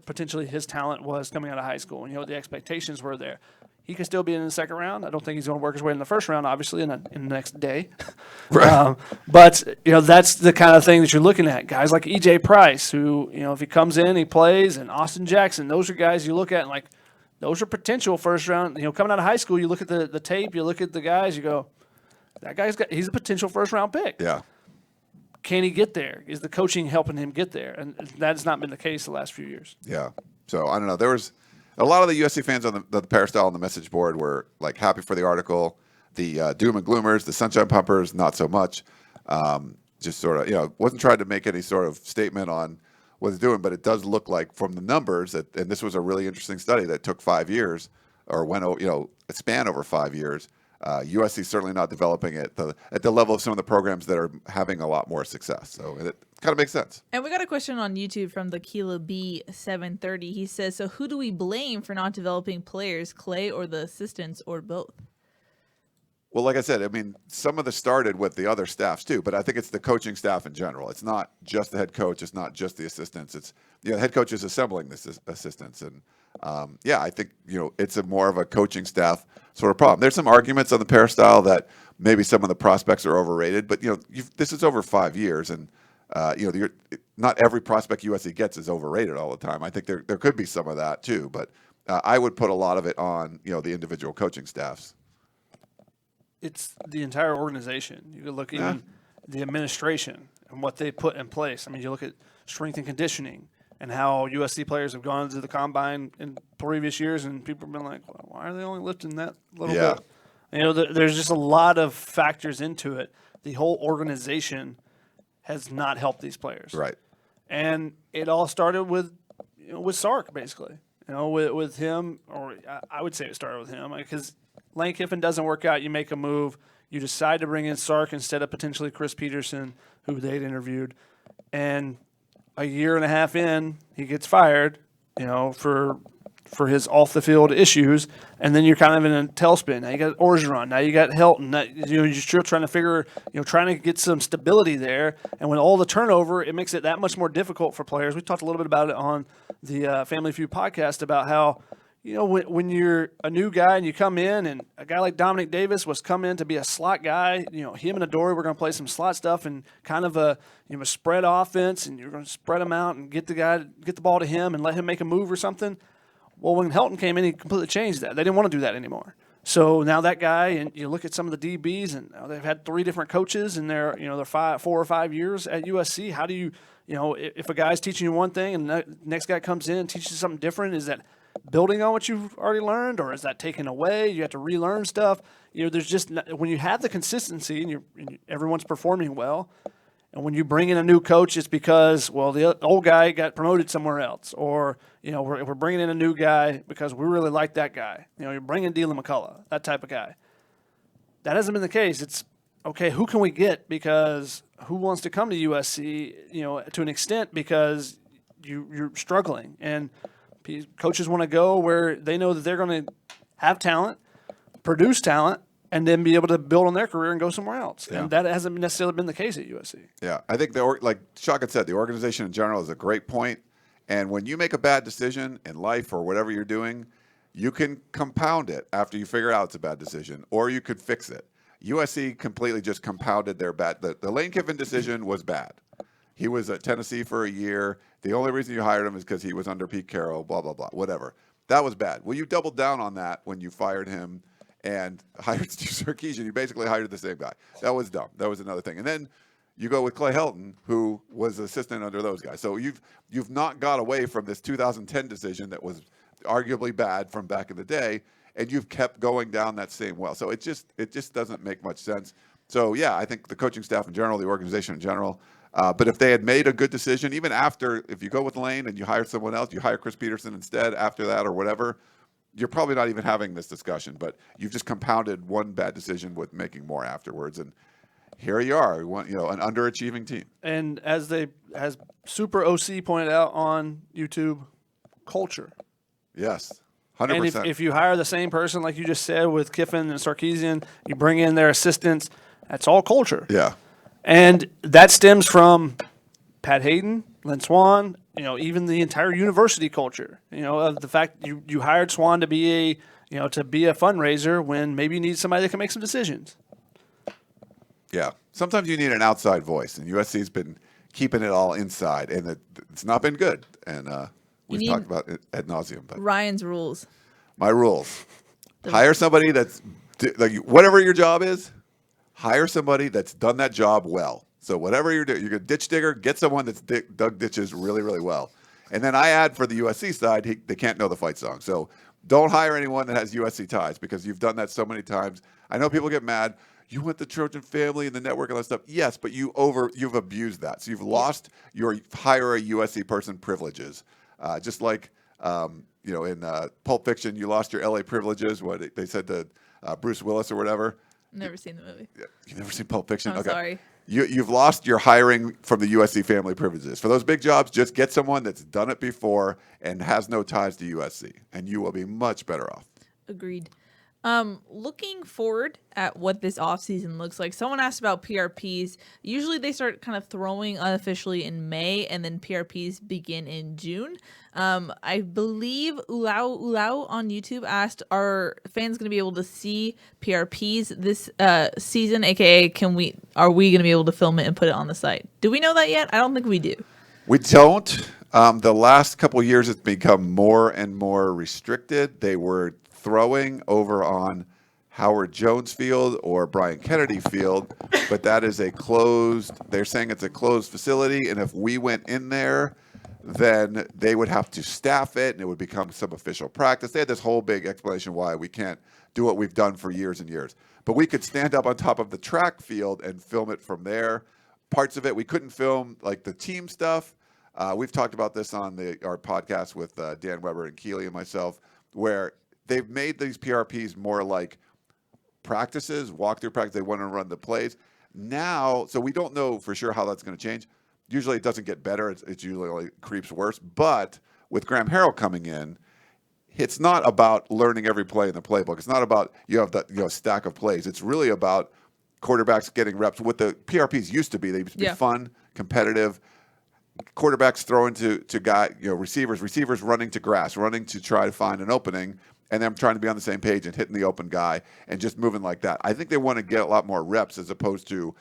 potentially his talent was coming out of high school. And the expectations were there. He could still be in the second round. I don't think he's going to work his way in the first round, obviously, in the next day. Right. But that's the kind of thing that you're looking at. Guys like E.J. Price, who if he comes in, he plays, and Austin Jackson. Those are guys you look at and like, those are potential first round. Coming out of high school, you look at the tape, you look at the guys, you go, he's a potential first round pick. Yeah. Can he get there? Is the coaching helping him get there? And that has not been the case the last few years. Yeah. So I don't know. There was a lot of the USC fans on the peristyle on the message board were like happy for the article. The doom and gloomers, the sunshine pumpers, not so much. Just sort of, wasn't trying to make any sort of statement on what it's doing, but it does look like from the numbers that, and this was a really interesting study that took 5 years or went, a span over 5 years. USC certainly not developing it at the level of some of the programs that are having a lot more success. So it kind of makes sense. And we got a question on YouTube from the Keely B730. He says, so who do we blame for not developing players, Clay or the assistants or both? Well, like I said, I mean, some of this started with the other staffs too, but I think it's the coaching staff in general. It's not just the head coach. It's not just the assistants. It's the head coach is assembling the assistants. And I think, it's more of a coaching staff sort of problem. There's some arguments on the peristyle that maybe some of the prospects are overrated, but, this is over 5 years and, not every prospect USC gets is overrated all the time. I think there could be some of that too, but I would put a lot of it on, the individual coaching staffs. It's the entire organization. You could look at the administration and what they put in place. I mean, you look at strength and conditioning and how USC players have gone to the combine in previous years, and people have been like, well, why are they only lifting that little bit? There's just a lot of factors into it. The whole organization has not helped these players. Right. And it all started with Sark, basically. With him, or I would say it started with him, because Lane Kiffin doesn't work out, you make a move, you decide to bring in Sark instead of potentially Chris Peterson, who they'd interviewed, and a year and a half in, he gets fired, for his off-the-field issues, and then you're kind of in a tailspin. Now you got Orgeron, now you got Helton. You're still trying to figure, trying to get some stability there, and when all the turnover, it makes it that much more difficult for players. We talked a little bit about it on the Family Feud podcast about how, when you're a new guy and you come in, and a guy like Dominic Davis was come in to be a slot guy, him and Eure were going to play some slot stuff and kind of a spread offense, and you're going to spread him out and get the ball to him and let him make a move or something. Well, when Helton came in, he completely changed that. They didn't want to do that anymore. So now that guy, and you look at some of the DBs, and they've had 3 different coaches in their 4 or 5 years at USC. How do you, if a guy's teaching you one thing and the next guy comes in and teaches you something different, is that building on what you've already learned, or is that taken away? You have to relearn stuff. There's just, when you have the consistency and everyone's performing well, and when you bring in a new coach, it's because, well, the old guy got promoted somewhere else, or we're bringing in a new guy because we really like that guy. You're bringing Dylan McCullough, that type of guy. That hasn't been the case. It's okay. Who can we get? Because who wants to come to USC? To an extent, because you're struggling, and coaches want to go where they know that they're going to have talent, produce talent, and then be able to build on their career and go somewhere else. Yeah. And that hasn't necessarily been the case at USC. Yeah, I think like Shock had said, the organization in general is a great point. And when you make a bad decision in life or whatever you're doing, you can compound it after you figure out it's a bad decision, or you could fix it. USC completely just compounded their bad. The Lane Kiffin decision was bad. He was at Tennessee for a year. The only reason you hired him is because he was under Pete Carroll, blah, blah, blah, whatever. That was bad. Well, you doubled down on that when you fired him and hired Steve Sarkisian. You basically hired the same guy. That was dumb. That was another thing. And then You go with Clay Helton, who was assistant under those guys. So you've not got away from this 2010 decision that was arguably bad from back in the day, and you've kept going down that same well. So it just doesn't make much sense. So yeah, I think the coaching staff in general, the organization in general. But if they had made a good decision, even after, if you go with Lane and you hire someone else, you hire Chris Peterson instead after that or whatever, you're probably not even having this discussion. But you've just compounded one bad decision with making more afterwards. And here you are, an underachieving team. And as Super OC pointed out on YouTube, culture. Yes, 100%. And if you hire the same person, like you just said, with Kiffin and Sarkisian, you bring in their assistants, that's all culture. Yeah. And that stems from Pat Hayden, Lynn Swann, even the entire university culture. Of the fact you hired Swann to be a fundraiser when maybe you need somebody that can make some decisions. Yeah. Sometimes you need an outside voice, and USC's been keeping it all inside, and it's not been good. And we've talked about it ad nauseum. But Ryan's rules. My rules: hire somebody that's whatever your job is. Hire somebody that's done that job well. So whatever you're doing, you're a ditch digger, get someone that's dug ditches really, really well. And then I add for the USC side, they can't know the fight song. So don't hire anyone that has USC ties because you've done that so many times. I know people get mad. You want the Trojan family and the network and all that stuff. Yes, but you've abused that. So you've lost your hire a USC person privileges. Just like in Pulp Fiction, you lost your LA privileges. What they said to Bruce Willis or whatever. Never seen the movie. You've never seen Pulp Fiction? I'm okay. sorry. You've lost your hiring from the USC family privileges. For those big jobs, just get someone that's done it before and has no ties to USC, and you will be much better off. Agreed. Looking forward at what this offseason looks like, someone asked about PRPs. Usually they start kind of throwing unofficially in May, and then PRPs begin in June. I believe Ulau on YouTube asked, are fans going to be able to see PRPs this season? AKA, are we going to be able to film it and put it on the site? Do we know that yet? I don't think we do. We don't. The last couple of years, it's become more and more restricted. They were throwing over on Howard Jones Field or Brian Kennedy Field, but that is they're saying it's a closed facility, and if we went in there, then they would have to staff it, and it would become some official practice. They had this whole big explanation why we can't do what we've done for years and years. But we could stand up on top of the track field and film it from there. Parts of it, we couldn't film, like the team stuff. We've talked about this on our podcast with Dan Weber and Keely and myself, where they've made these PRPs more like practices, walkthrough practice. They want to run the plays. Now, so we don't know for sure how that's going to change. Usually it doesn't get better. It's usually only creeps worse. But with Graham Harrell coming in, it's not about learning every play in the playbook. It's not about you have that stack of plays. It's really about quarterbacks getting reps. What the PRPs used to be, they used to be fun, competitive. Quarterbacks throwing to receivers running to grass, running to try to find an opening, and them trying to be on the same page and hitting the open guy and just moving like that. I think they want to get a lot more reps as opposed to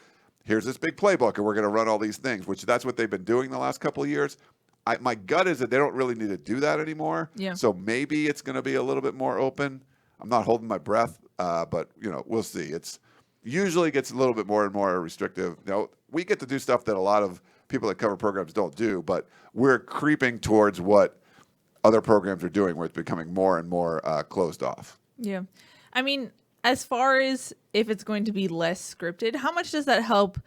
here's this big playbook and we're going to run all these things, which that's what they've been doing the last couple of years. My gut is that they don't really need to do that anymore. Yeah. So maybe it's going to be a little bit more open. I'm not holding my breath, but we'll see. It's usually gets a little bit more and more restrictive. We get to do stuff that a lot of people that cover programs don't do, but we're creeping towards what other programs are doing, where it's becoming more and more closed off. Yeah. I mean, as far as if it's going to be less scripted, how much does that help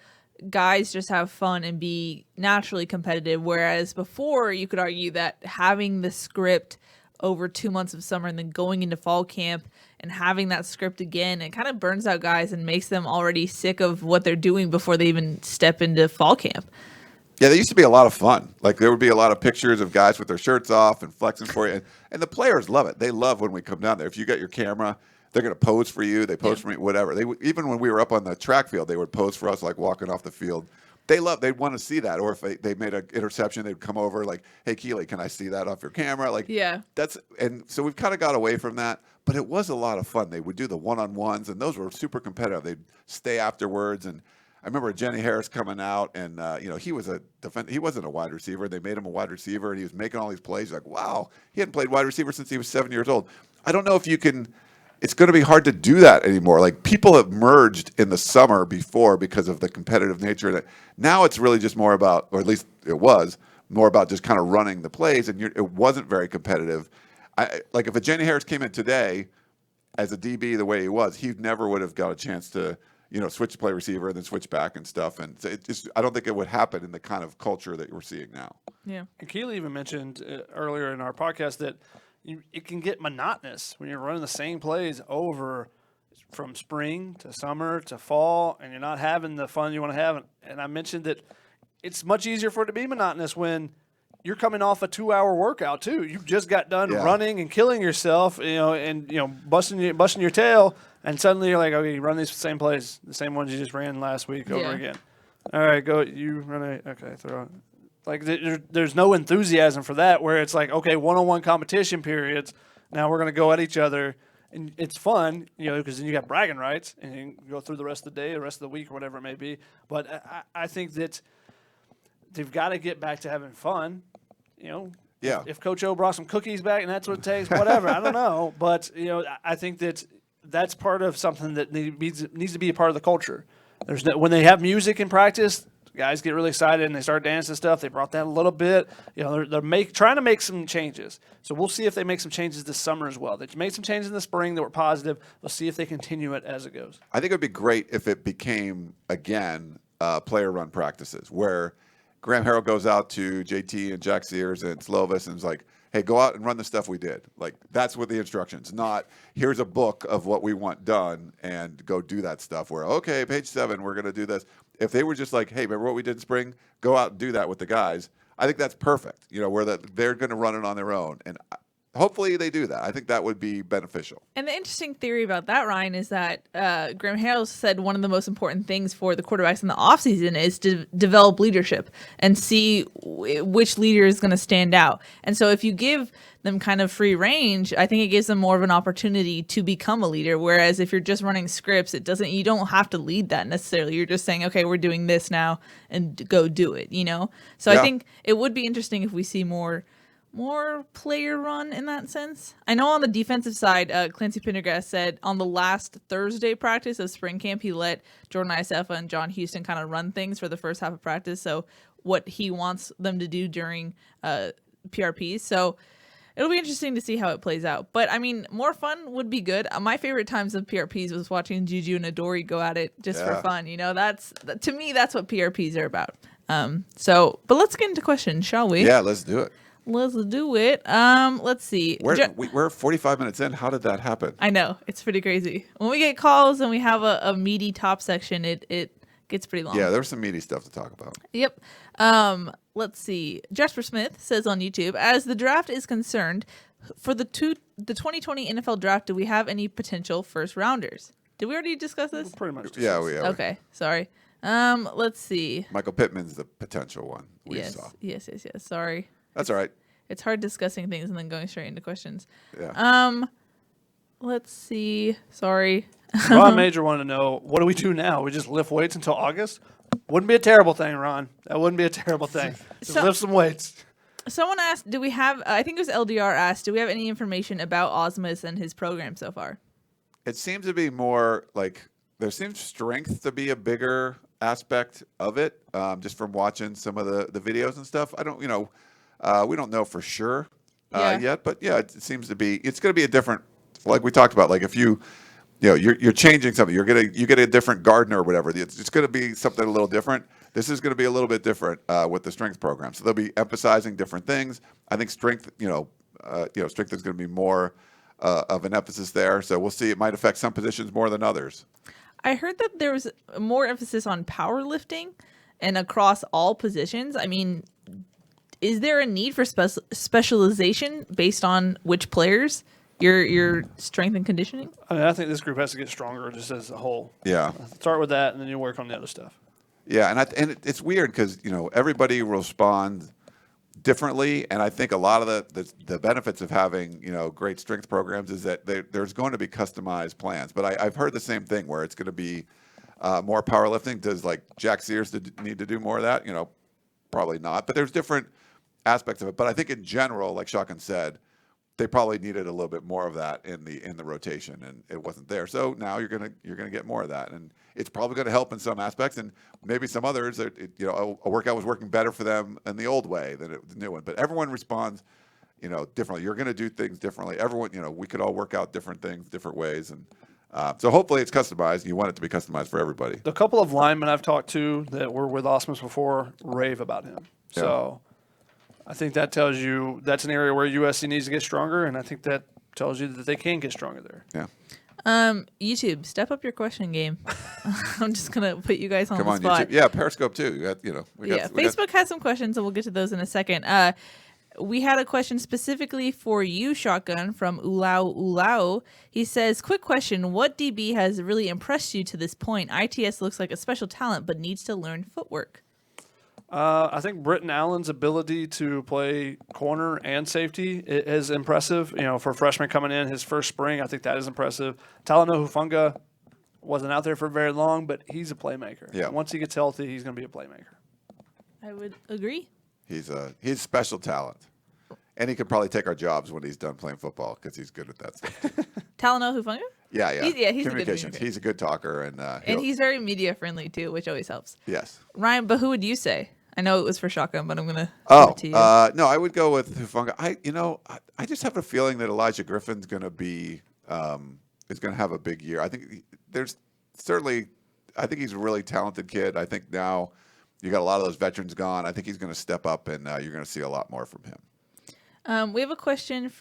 guys just have fun and be naturally competitive? Whereas before, you could argue that having the script over 2 months of summer and then going into fall camp and having that script again, it kind of burns out guys and makes them already sick of what they're doing before they even step into fall camp. Yeah, they used to be a lot of fun. Like there would be a lot of pictures of guys with their shirts off and flexing for you. And the players love it. They love when we come down there. If you got your camera, they're going to pose for you. They pose for me, whatever. Even when we were up on the track field, they would pose for us, like walking off the field. They'd want to see that. Or if they made an interception, they'd come over like, hey, Keely, can I see that off your camera? Like, and so we've kind of got away from that. But it was a lot of fun. They would do the one-on-ones, and those were super competitive. They'd stay afterwards, and I remember Jenny Harris coming out, and he was he wasn't a wide receiver. They made him a wide receiver, and he was making all these plays. Like, wow, he hadn't played wide receiver since he was 7 years old. I don't know if you can it's going to be hard to do that anymore. Like people have merged in the summer before because of the competitive nature of it. Now it's really just more about, or at least it was more about just kind of running the plays, and it wasn't very competitive. Like if a Jenny Harris came in today as a DB the way he was, he never would have got a chance to, switch to play receiver and then switch back and stuff. And so I don't think it would happen in the kind of culture that we're seeing now. Yeah. And Keely even mentioned earlier in our podcast that it can get monotonous when you're running the same plays over from spring to summer to fall, and you're not having the fun you want to have. And I mentioned that it's much easier for it to be monotonous when you're coming off a 2-hour workout too. You just got done running and killing yourself, busting your tail, and suddenly you're like, okay, you run these same plays, the same ones you just ran last week over again. All right, go. You run throw it. Like there's no enthusiasm for that. Where it's like, okay, one-on-one competition periods. Now we're gonna go at each other, and it's fun, because then you got bragging rights, and you can go through the rest of the day, the rest of the week, or whatever it may be. But I think that they've got to get back to having fun. If Coach O brought some cookies back and that's what it takes, whatever. I don't know, but I think that's part of something that needs to be a part of the culture. When they have music in practice, guys get really excited and they start dancing and stuff. They brought that a little bit. They're trying to make some changes. So we'll see if they make some changes this summer as well. They made some changes in the spring that were positive. We'll see if they continue it as it goes. I think it would be great if it became again player-run practices where Graham Harrell goes out to JT and Jack Sears and Slovis and is like, hey, go out and run the stuff we did. Like, that's what the instructions, not here's a book of what we want done and go do that stuff where, okay, page 7, we're going to do this. If they were just like, hey, remember what we did in spring? Go out and do that with the guys. I think that's perfect, where they're going to run it on their own. And hopefully they do that. I think that would be beneficial. And the interesting theory about that, Ryan, is that Graham Harrell said one of the most important things for the quarterbacks in the offseason is to develop leadership and see which leader is going to stand out. And so if you give them kind of free range, I think it gives them more of an opportunity to become a leader. Whereas if you're just running scripts, you don't have to lead that necessarily. You're just saying, okay, we're doing this now and go do it, So I think it would be interesting if we see more player run in that sense. I know on the defensive side, Clancy Pendergast said on the last Thursday practice of spring camp, he let Jordan Iosefa and John Houston kind of run things for the first half of practice. So what he wants them to do during PRPs. So it'll be interesting to see how it plays out. But I mean, more fun would be good. My favorite times of PRPs was watching Juju and Adoree go at it just for fun. To me, that's what PRPs are about. But let's get into questions, shall we? Yeah, let's do it. Let's do it. Let's see. We're 45 minutes in. How did that happen? I know. It's pretty crazy. When we get calls and we have a meaty top section, it gets pretty long. Yeah, there's some meaty stuff to talk about. Yep. Let's see. Jasper Smith says on YouTube, as the draft is concerned, for the 2020 NFL Draft, do we have any potential first rounders? Did we already discuss this? Pretty much. Yeah, we have. Okay. Sorry. Let's see. Michael Pittman's the potential one we yes. saw. Yes. Sorry. That's all right. It's hard discussing things and then going straight into questions. Yeah. Let's see. Sorry. Ron Major wanted to know, what do we do now? We just lift weights until August? Wouldn't be a terrible thing, Ron. That wouldn't be a terrible thing. Just lift some weights. Someone asked, do we have, I think it was LDR asked, do we have any information about Osmus and his program so far? It seems to be more like there seems strength to be a bigger aspect of it, just from watching some of the videos and stuff. I don't, we don't know for sure yet, but yeah, it seems to be. It's going to be a different, like we talked about. Like if you're changing something, you get a different gardener or whatever. It's going to be something a little different. This is going to be a little bit different with the strength program. So they'll be emphasizing different things. I think strength, strength is going to be more of an emphasis there. So we'll see. It might affect some positions more than others. I heard that there was more emphasis on powerlifting and across all positions. I mean, is there a need for specialization based on which players? Your strength and conditioning? I mean, I think this group has to get stronger just as a whole. Yeah. Start with that, and then you work on the other stuff. Yeah, and it's weird because everybody will respond differently, and I think a lot of the benefits of having great strength programs is that there's going to be customized plans. But I've heard the same thing where it's going to be more powerlifting. Does like Jack Sears need to do more of that? Probably not. But there's different aspects of it. But I think in general, like Shotgun said, they probably needed a little bit more of that in the rotation, and it wasn't there. So now you're gonna get more of that, and it's probably going to help in some aspects, and maybe some others. A workout was working better for them in the old way than the new one. But everyone responds, differently. You're going to do things differently. Everyone, we could all work out different things, different ways, and so hopefully it's customized. You want it to be customized for everybody. The couple of linemen I've talked to that were with Osmus before rave about him. So I think that tells you that's an area where USC needs to get stronger, and I think that tells you that they can get stronger there. Yeah. YouTube, step up your question game. I'm just gonna put you guys on Come the on, spot. YouTube. Yeah, Periscope too. Facebook has some questions, and we'll get to those in a second. We had a question specifically for you, Shotgun, from Ulau. He says, quick question. What DB has really impressed you to this point? ITS looks like a special talent, but needs to learn footwork. I think Britton Allen's ability to play corner and safety is impressive. For a freshman coming in his first spring, I think that is impressive. Talanoa Hufanga wasn't out there for very long, but he's a playmaker. Yeah. And once he gets healthy, he's going to be a playmaker. I would agree. He's special talent, and he could probably take our jobs when he's done playing football because he's good at that stuff. Talanoa Hufanga? Yeah. He's a good Communications. communicator. He's a good talker, and he's very media friendly too, which always helps. Yes. Ryan, but who would you say? I know it was for Shotgun, but I'm gonna Oh, give it to you. no, I would go with Hufanga. I just have a feeling that Elijah Griffin's going to be is going to have a big year. I think there's certainly. I think he's a really talented kid. I think now you got a lot of those veterans gone. I think he's going to step up, and you're going to see a lot more from him. We have a question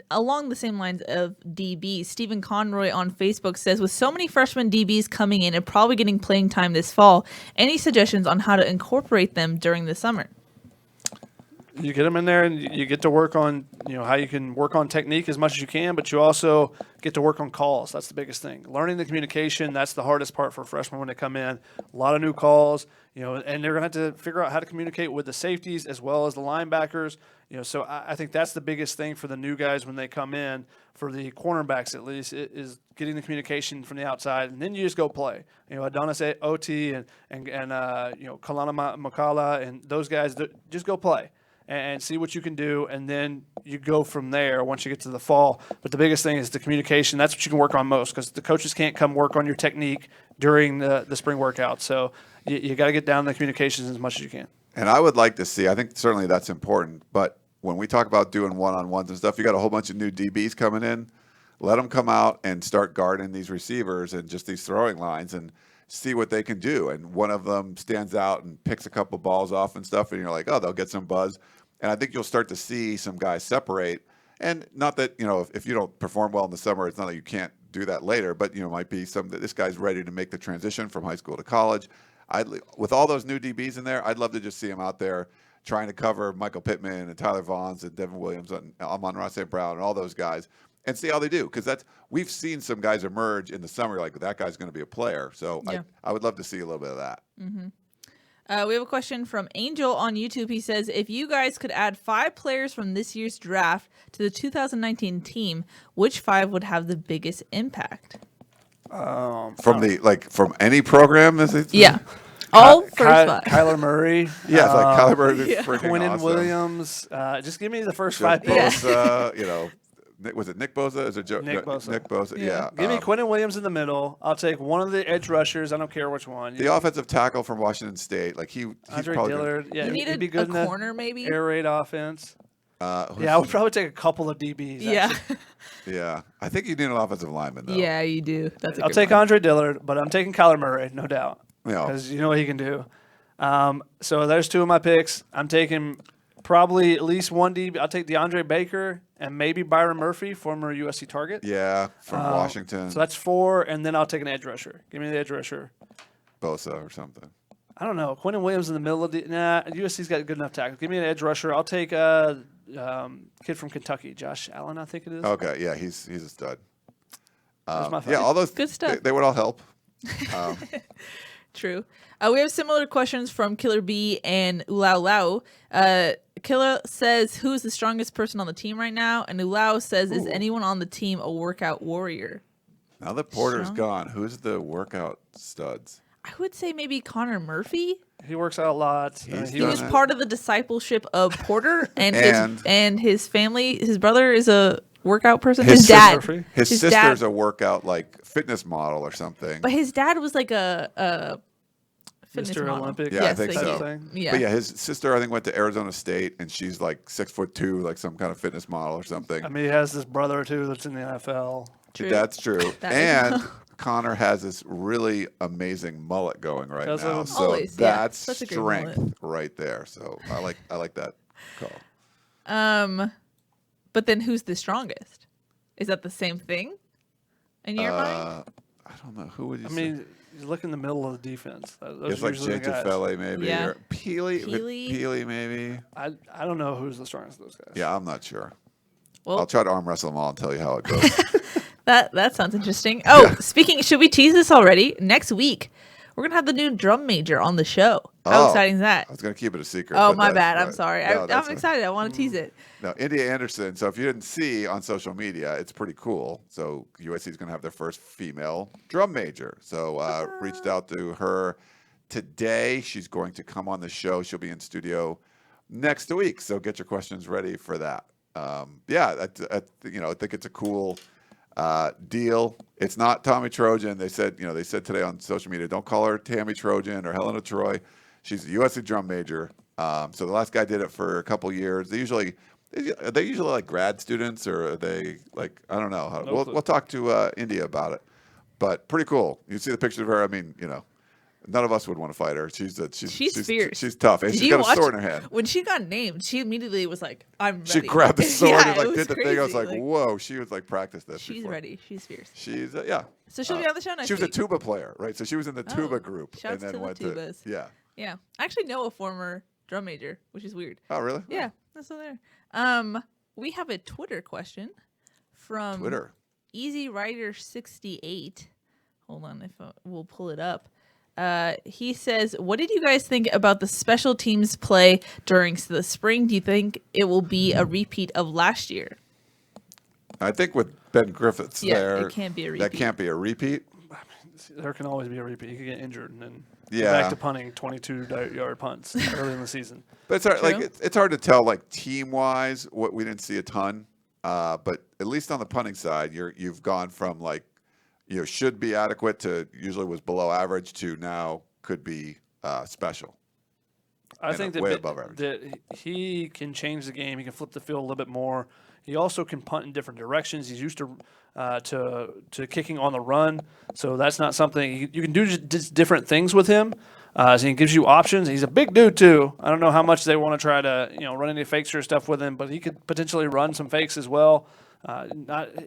along the same lines of DB. Stephen Conroy on Facebook says, with so many freshman DBs coming in and probably getting playing time this fall, any suggestions on how to incorporate them during the summer? You get them in there, and you get to work on, how you can work on technique as much as you can, but you also get to work on calls. That's the biggest thing. Learning the communication, that's the hardest part for freshmen when they come in. A lot of new calls, and they're going to have to figure out how to communicate with the safeties as well as the linebackers. So I think that's the biggest thing for the new guys when they come in, for the cornerbacks at least, is getting the communication from the outside, and then you just go play. Adonis Oti and Kalana Makala and those guys, just go play and see what you can do, and then you go from there once you get to the fall. But the biggest thing is the communication. That's what you can work on most, because the coaches can't come work on your technique during the spring workout. So you got to get down to the communications as much as you can. And I would like to see, I think certainly that's important, but when we talk about doing one-on-ones and stuff, you got a whole bunch of new DBs coming in. Let them come out and start guarding these receivers and just these throwing lines and see what they can do. And one of them stands out and picks a couple balls off and stuff, and you're like, oh, they'll get some buzz. And I think you'll start to see some guys separate. And not that, if you don't perform well in the summer, it's not that you can't do that later, but, might be some that this guy's ready to make the transition from high school to college. With all those new DBs in there, I'd love to just see him out there trying to cover Michael Pittman and Tyler Vaughns and Devin Williams and Amon-Ra St. Brown and all those guys and see how they do. Because we've seen some guys emerge in the summer, like that guy's going to be a player. So yeah. I would love to see a little bit of that. Mm-hmm. We have a question from Angel on YouTube. He says, if you guys could add 5 players from this year's draft to the 2019 team, which 5 would have the biggest impact? From any program, is it? Yeah. All first 5. Kyler Murray. Yeah, it's like Kyler Murray is freaking Quinnen awesome. Williams. Just give me the first 5 picks. picks. Was it Nick Bosa? Is it Nick Bosa? Nick Bosa, yeah. Give me Quinnen Williams in the middle. I'll take one of the edge rushers. I don't care which one. The offensive tackle from Washington State, he's Andre probably Dillard. Yeah, you need he'd be good a in corner, maybe. Air raid offense. I would probably take a couple of DBs. Yeah. Yeah, I think you need an offensive lineman though. Yeah, you do. I'll take Andre Dillard, but I'm taking Kyler Murray, no doubt, Yeah, because you know what he can do. So there's 2 of my picks. I'm taking probably at least one DB. I'll take DeAndre Baker and maybe Byron Murphy, former USC target. Yeah, from Washington. So that's 4, and then I'll take an edge rusher. Give me the edge rusher. Bosa or something. I don't know. Quinnen Williams in the middle of USC's got good enough tackle. Give me an edge rusher. I'll take kid from Kentucky, Josh Allen, I think it is. Okay, yeah, he's a stud. Yeah, all those good stuff. They would all help. True. We have similar questions from Killer B and Ulau Lau. Killer says, who is the strongest person on the team right now? And Ulau says, is anyone on the team a workout warrior? Now that Porter's gone, who's the workout studs? I would say maybe Connor Murphy. He works out a lot. He was done it. part of the discipleship of Porter and And- his family. His brother is a workout person. His His dad. Murphy? His his sister's dad- a workout like fitness model or something. But his dad was like a fitness Mr. model. Olympic. Yeah, I think thank so. you. Thing. Yeah. But yeah, his sister I think went to Arizona State, and she's like 6'2", like some kind of fitness model or something. I mean, he has this brother too that's in the NFL. True. That's true. That is- And Connor has this really amazing mullet going right Does now. it? So Always, yeah. that's Such a great mullet. strength right there. So I like that call. But then who's the strongest? Is that the same thing in your mind? I don't know. Who would you I say? mean, you look in the middle of the defense. Those It's are like usually the guys. Fele maybe. Yeah. Or Peely Peely. maybe. I don't know who's the strongest of those guys. Yeah, I'm not sure. Well, I'll try to arm wrestle them all and tell you how it goes. that sounds interesting. Oh, speaking, should we tease this already? Next week, we're gonna have the new drum major on the show. How Oh, exciting is that? I was going to keep it a secret. Oh, but my that's bad. I'm right. sorry. No, that's I'm excited. I want to tease it. No, India Anderson. So if you didn't see on social media, it's pretty cool. So USC is going to have their first female drum major. So reached out to her today. She's going to come on the show. She'll be in studio next week. So get your questions ready for that. Yeah, I think it's a cool deal. It's not Tommy Trojan. They said today on social media, don't call her Tammy Trojan or Helena Troy. She's a USC drum major. So the last guy did it for a couple years. Are they usually like grad students, or are they like, I don't know. No clue. We'll talk to India about it. But pretty cool. You see the picture of her. I mean, none of us would want to fight her. She's fierce. She's tough, and Did she's you got a watch- sword in her hand. When she got named, she immediately was like, "I'm ready." She grabbed the sword Yeah, and it like was did the thing. I was crazy, like, whoa. She was like practiced this. She's before. ready. She's fierce. She's yeah. So she'll be on the show next She was a week. tuba player, right? So she was in the tuba Oh, group, shouts and then to the went tubas. to yeah. Yeah, I actually know a former drum major, which is weird. Oh, really? Yeah, that's so there. We have a Twitter question from Twitter. Easy Rider 68. Hold on, we'll pull it up. He says, "What did you guys think about the special teams play during the spring? Do you think it will be a repeat of last year?" I think with Ben Griffiths Yeah, there, it can't be a that repeat. can't be a repeat. There can always be a repeat. You could get injured and then go Yeah. back to punting 22-yard punts early in the season. But it's hard, True. like it's hard to tell like team wise what we didn't see a ton. But at least on the punting side, you've gone from like should be adequate to usually was below average to now could be special. I think that, way above average. that he can change the game. He can flip the field a little bit more. He also can punt in different directions. He's used to kicking on the run, so that's not something you can do. Just different things with him. So he gives you options. He's a big dude too. I don't know how much they want to try to run any fakes or stuff with him, but he could potentially run some fakes as well.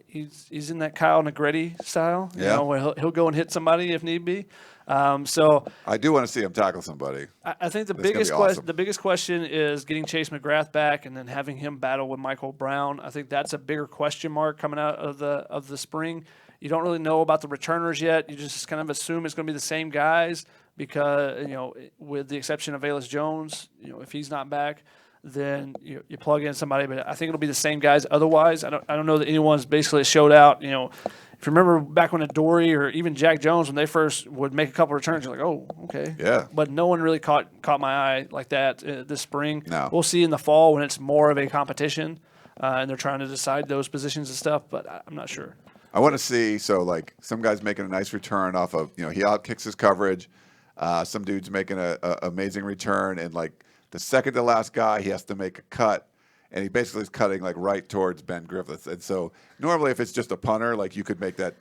He's in that Kyle Negretti style. Yeah. Where he'll go and hit somebody if need be. So I do want to see him tackle somebody. I think the That's gonna biggest be question, awesome. the biggest question is getting Chase McGrath back and then having him battle with Michael Brown. I think that's a bigger question mark coming out of the spring. You don't really know about the returners yet. You just kind of assume it's going to be the same guys because with the exception of Velus Jones, if he's not back, then you plug in somebody. But I think it'll be the same guys. Otherwise, I don't know that anyone's basically showed out. If you remember back when Dory or even Jack Jones, when they first would make a couple returns, you're like, oh, okay. Yeah. But no one really caught my eye like that this spring. No. We'll see in the fall when it's more of a competition and they're trying to decide those positions and stuff, but I'm not sure. I want to see like some guys making a nice return off of he outkicks his coverage. Some dude's making a amazing return, and like the second to last guy, he has to make a cut. And he basically is cutting like right towards Ben Griffiths. And so normally if it's just a punter, like you could make that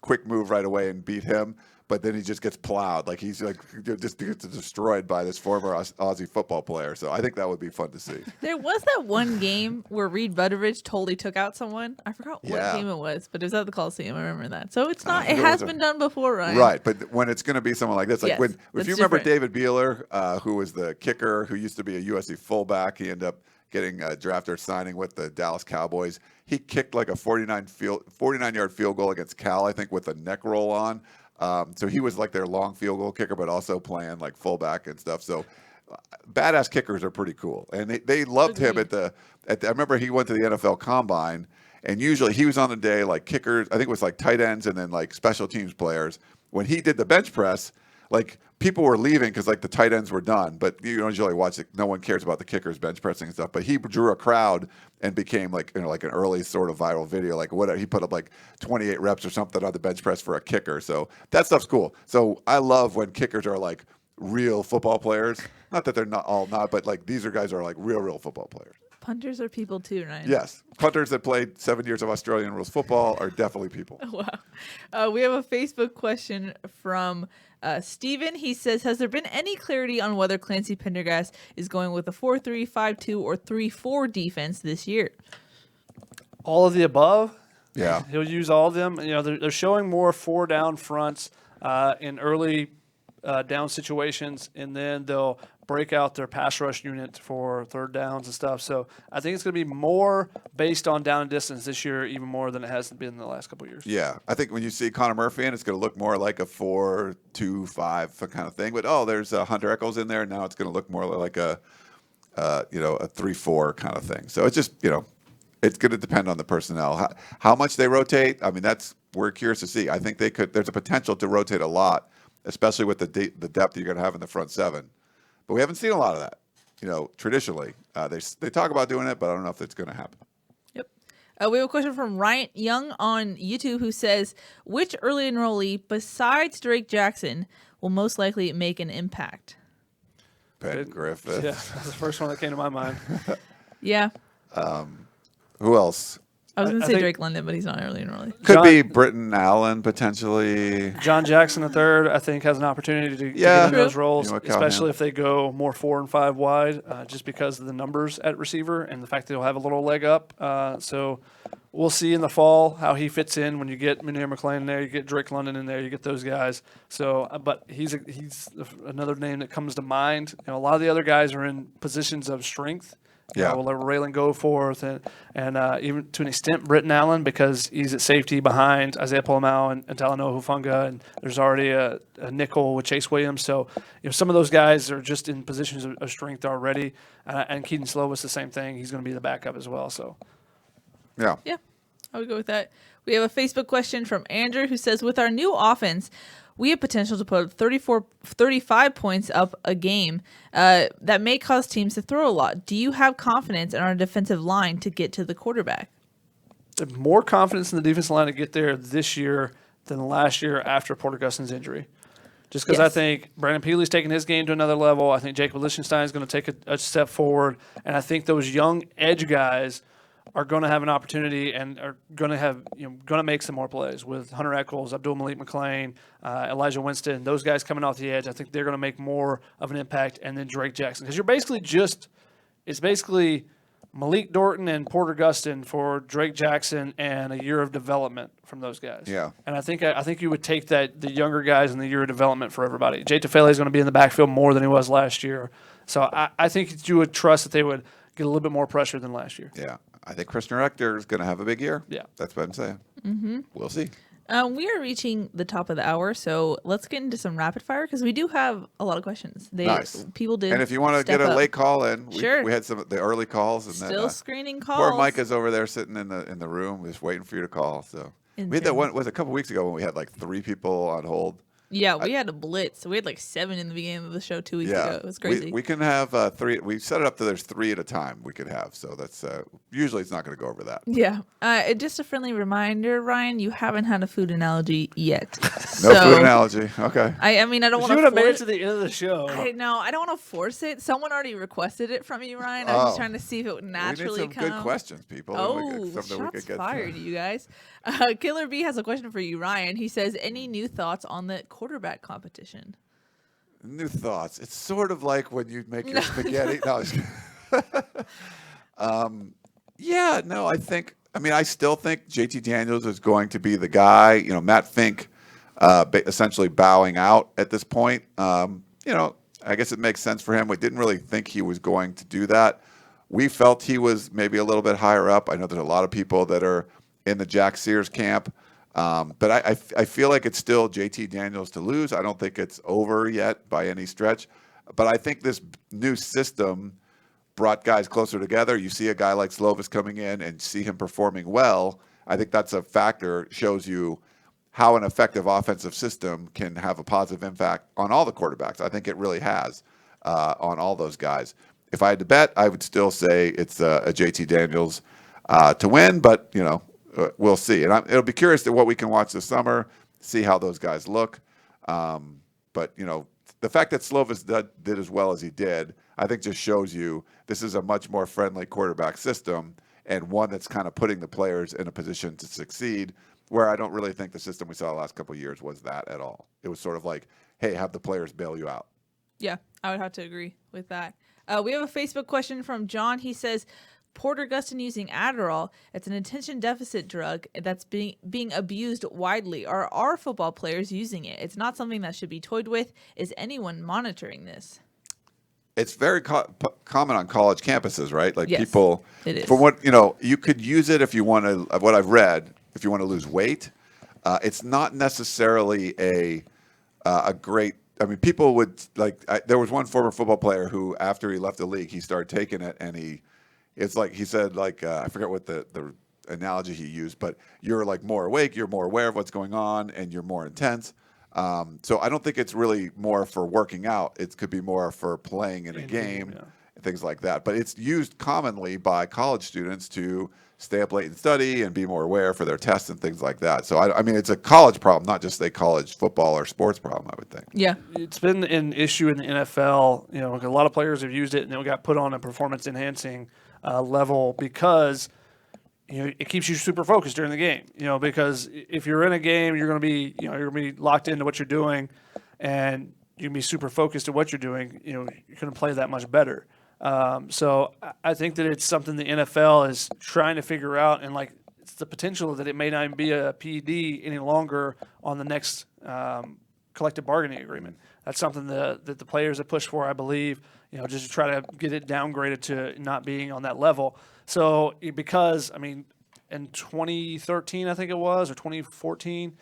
quick move right away and beat him. But then he just gets plowed. Like he's like just gets destroyed by this former Aussie football player. So I think that would be fun to see. There was that one game where Reed Butteridge totally took out someone. I forgot what Yeah. game it was, but it was at the Coliseum. I remember that. So it's not. It forget has what been done before, Ryan. Right. But when it's going to be someone like this, like Yes, if that's you remember different. David Beeler, who was the kicker, who used to be a USC fullback, he ended up getting drafted or signing with the Dallas Cowboys. He kicked like a 49-yard field goal against Cal, I think, with a neck roll on. So he was like their long field goal kicker, but also playing like fullback and stuff. So badass kickers are pretty cool. And they loved him at the I remember he went to the NFL Combine, and usually he was on the day like kickers, I think it was like tight ends and then like special teams players. When he did the bench press, like people were leaving because like the tight ends were done, but you don't usually watch it. No one cares about the kickers bench pressing and stuff. But he drew a crowd and became like like an early sort of viral video. Like whatever, he put up like 28 reps or something on the bench press for a kicker. So that stuff's cool. So I love when kickers are like real football players. Not that they're not, but like these are guys are like real football players. Punters are people too, Ryan. Yes. Punters that played 7 years of Australian rules football are definitely people. Wow. We have a Facebook question from Steven. He says, has there been any clarity on whether Clancy Pendergast is going with a 4-3, 5-2, or 3-4 defense this year? All of the above. Yeah. He'll use all of them. They're showing more 4-down fronts in early down situations, and then they'll break out their pass rush unit for third downs and stuff. So I think it's going to be more based on down and distance this year, even more than it has been in the last couple of years. Yeah, I think when you see Connor Murphy in, it's going to look more like a 4-2-5 kind of thing. But there's Hunter Echols in there. Now it's going to look more like a 3-4 kind of thing. So it's just it's going to depend on the personnel, how much they rotate. I mean, we're curious to see. I think they could. There's a potential to rotate a lot, especially with the depth you're going to have in the front seven. But we haven't seen a lot of that. Traditionally, they talk about doing it, but I don't know if it's going to happen. Yep. We have a question from Ryan Young on YouTube who says, which early enrollee besides Drake Jackson will most likely make an impact? Ben Griffith. Yeah, that's the first one that came to my mind. Yeah. Who else? I was going to say think Drake London, but he's not early enrollee. Could be Britton Allen potentially. John Jackson III, I think, has an opportunity to get in those roles, especially if they go more 4 and 5 wide, just because of the numbers at receiver and the fact that he'll have a little leg up. So we'll see in the fall how he fits in when you get Munir McClain in there, you get Drake London in there, you get those guys. So, but he's another name that comes to mind. A lot of the other guys are in positions of strength. Yeah, we'll let Raylan Goforth and even to an extent Britton Allen, because he's at safety behind Isaiah Polamau and Talanoa Hufunga, and there's already a nickel with Chase Williams. So some of those guys are just in positions of strength already. And Keaton Slovis, the same thing. He's going to be the backup as well. So yeah, I would go with that. We have a Facebook question from Andrew who says, with our new offense, we have potential to put 35 points up a game that may cause teams to throw a lot. Do you have confidence in our defensive line to get to the quarterback? More confidence in the defensive line to get there this year than last year after Porter Gustin's injury. Just because I think Brandon Peely's taking his game to another level. I think Jacob Lichtenstein is going to take a step forward. And I think those young edge guys are going to have an opportunity and are going to have going to make some more plays with Hunter Echols, Abdul Malik McClain, Elijah Winston, those guys coming off the edge. I think they're going to make more of an impact, and then Drake Jackson, because it's basically Malik Dorton and Porter Gustin for Drake Jackson and a year of development from those guys. Yeah, and I think you would take the younger guys and the year of development for everybody. Jay Tufele is going to be in the backfield more than he was last year, so I think you would trust that they would get a little bit more pressure than last year. Yeah. I think Christian Rector is going to have a big year. Yeah. That's what I'm saying. Mm-hmm. We'll see. We are reaching the top of the hour, so let's get into some rapid fire because we do have a lot of questions. Nice. People did. And if you want to get a late call in, we had some of the early calls. And Still screening calls. Poor Micah's over there sitting in the room just waiting for you to call. So we had that one, was a couple weeks ago when we had like 3 people on hold. Yeah, we had a blitz. We had like 7 in the beginning of the show 2 weeks ago. It was crazy. We can have 3. We set it up to there's 3 at a time we could have. So that's usually it's not going to go over that. Yeah. Just a friendly reminder, Ryan, you haven't had a food analogy yet. No food analogy. Okay. I mean, I don't want to. You would have made it to the end of the show. I know. I don't want to force it. Someone already requested it from you, Ryan. I was just trying to see if it would naturally we need some good questions, people. Shots fired, you guys. Killer B has a question for you, Ryan. He says, any new thoughts on the quarterback competition? New thoughts. It's sort of like when you make your spaghetti. No, I still think JT Daniels is going to be the guy. Matt Fink essentially bowing out at this point. I guess it makes sense for him. We didn't really think he was going to do that. We felt he was maybe a little bit higher up. I know there's a lot of people that are in the Jack Sears camp. But I feel like it's still JT Daniels to lose. I don't think it's over yet by any stretch. But I think this new system brought guys closer together. You see a guy like Slovis coming in and see him performing well. I think that's a factor. Shows you how an effective offensive system can have a positive impact on all the quarterbacks. I think it really has on all those guys. If I had to bet, I would still say it's a JT Daniels to win, but we'll see. And it'll be curious to what we can watch this summer, see how those guys look. But the fact that Slovis did as well as he did, I think just shows you this is a much more friendly quarterback system and one that's kind of putting the players in a position to succeed, where I don't really think the system we saw the last couple of years was that at all. It was sort of like, hey, have the players bail you out. Yeah, I would have to agree with that. We have a Facebook question from John. He says, Porter Gustin using Adderall, it's an attention deficit drug that's being abused widely. Are our football players using it? It's not something that should be toyed with. Is anyone monitoring this? It's very common on college campuses, right? Like yes, people, it is. For what, you could use it if you want to, what I've read, if you want to lose weight. It's not necessarily a great, people would, there was one former football player who, after he left the league, he started taking it, and he said, I forget what the analogy he used, but you're like more awake, you're more aware of what's going on, and you're more intense. So I don't think it's really more for working out. It could be more for playing in a game, and things like that. But it's used commonly by college students to stay up late and study and be more aware for their tests and things like that. So it's a college problem, not just a college football or sports problem, I would think. Yeah, it's been an issue in the NFL. A lot of players have used it, and it got put on a performance enhancing level because it keeps you super focused during the game. Because if you're in a game, you're going to be locked into what you're doing, and you can be super focused at what you're doing. You're going to play that much better. So I think that it's something the NFL is trying to figure out, and it's the potential that it may not even be a PED any longer on the next collective bargaining agreement. That's something that the players have pushed for, I believe, just to try to get it downgraded to not being on that level. So because, in 2013, I think it was, or 2014,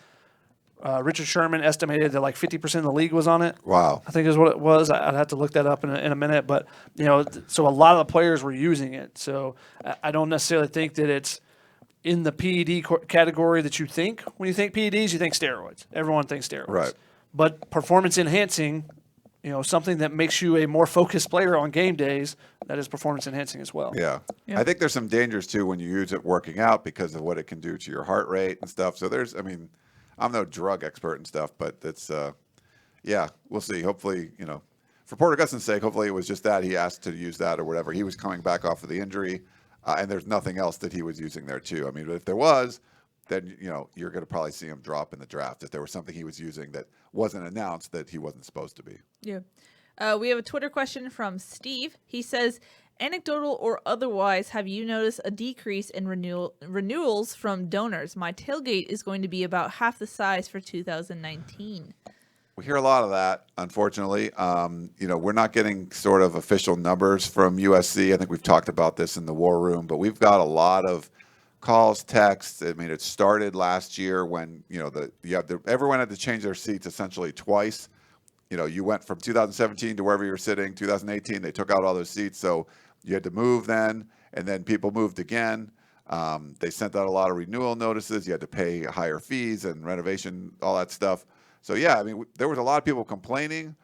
Richard Sherman estimated that 50% of the league was on it. Wow. I think is what it was. I'd have to look that up in a minute. But, so a lot of the players were using it. So I don't necessarily think that it's in the PED category that you think. When you think PEDs, you think steroids. Everyone thinks steroids. Right. But performance enhancing, something that makes you a more focused player on game days, that is performance enhancing as well. Yeah. I think there's some dangers too when you use it working out because of what it can do to your heart rate and stuff. So I'm no drug expert and stuff, but it's, we'll see. Hopefully, for Porter Gustin's sake, hopefully it was just that he asked to use that or whatever. He was coming back off of the injury, and there's nothing else that he was using there too. But if there was, then you're going to probably see him drop in the draft if there was something he was using that wasn't announced that he wasn't supposed to be. Yeah. We have a Twitter question from Steve. He says, anecdotal or otherwise, have you noticed a decrease in renewals from donors? My tailgate is going to be about half the size for 2019. We hear a lot of that, unfortunately. We're not getting sort of official numbers from USC. I think we've talked about this in the war room, but we've got a lot of calls, texts. It started last year when everyone had to change their seats essentially twice. You went from 2017 to wherever you were sitting. 2018, they took out all those seats, so you had to move then, and then people moved again. They sent out a lot of renewal notices. You had to pay higher fees and renovation, all that stuff. So there was a lot of people complaining,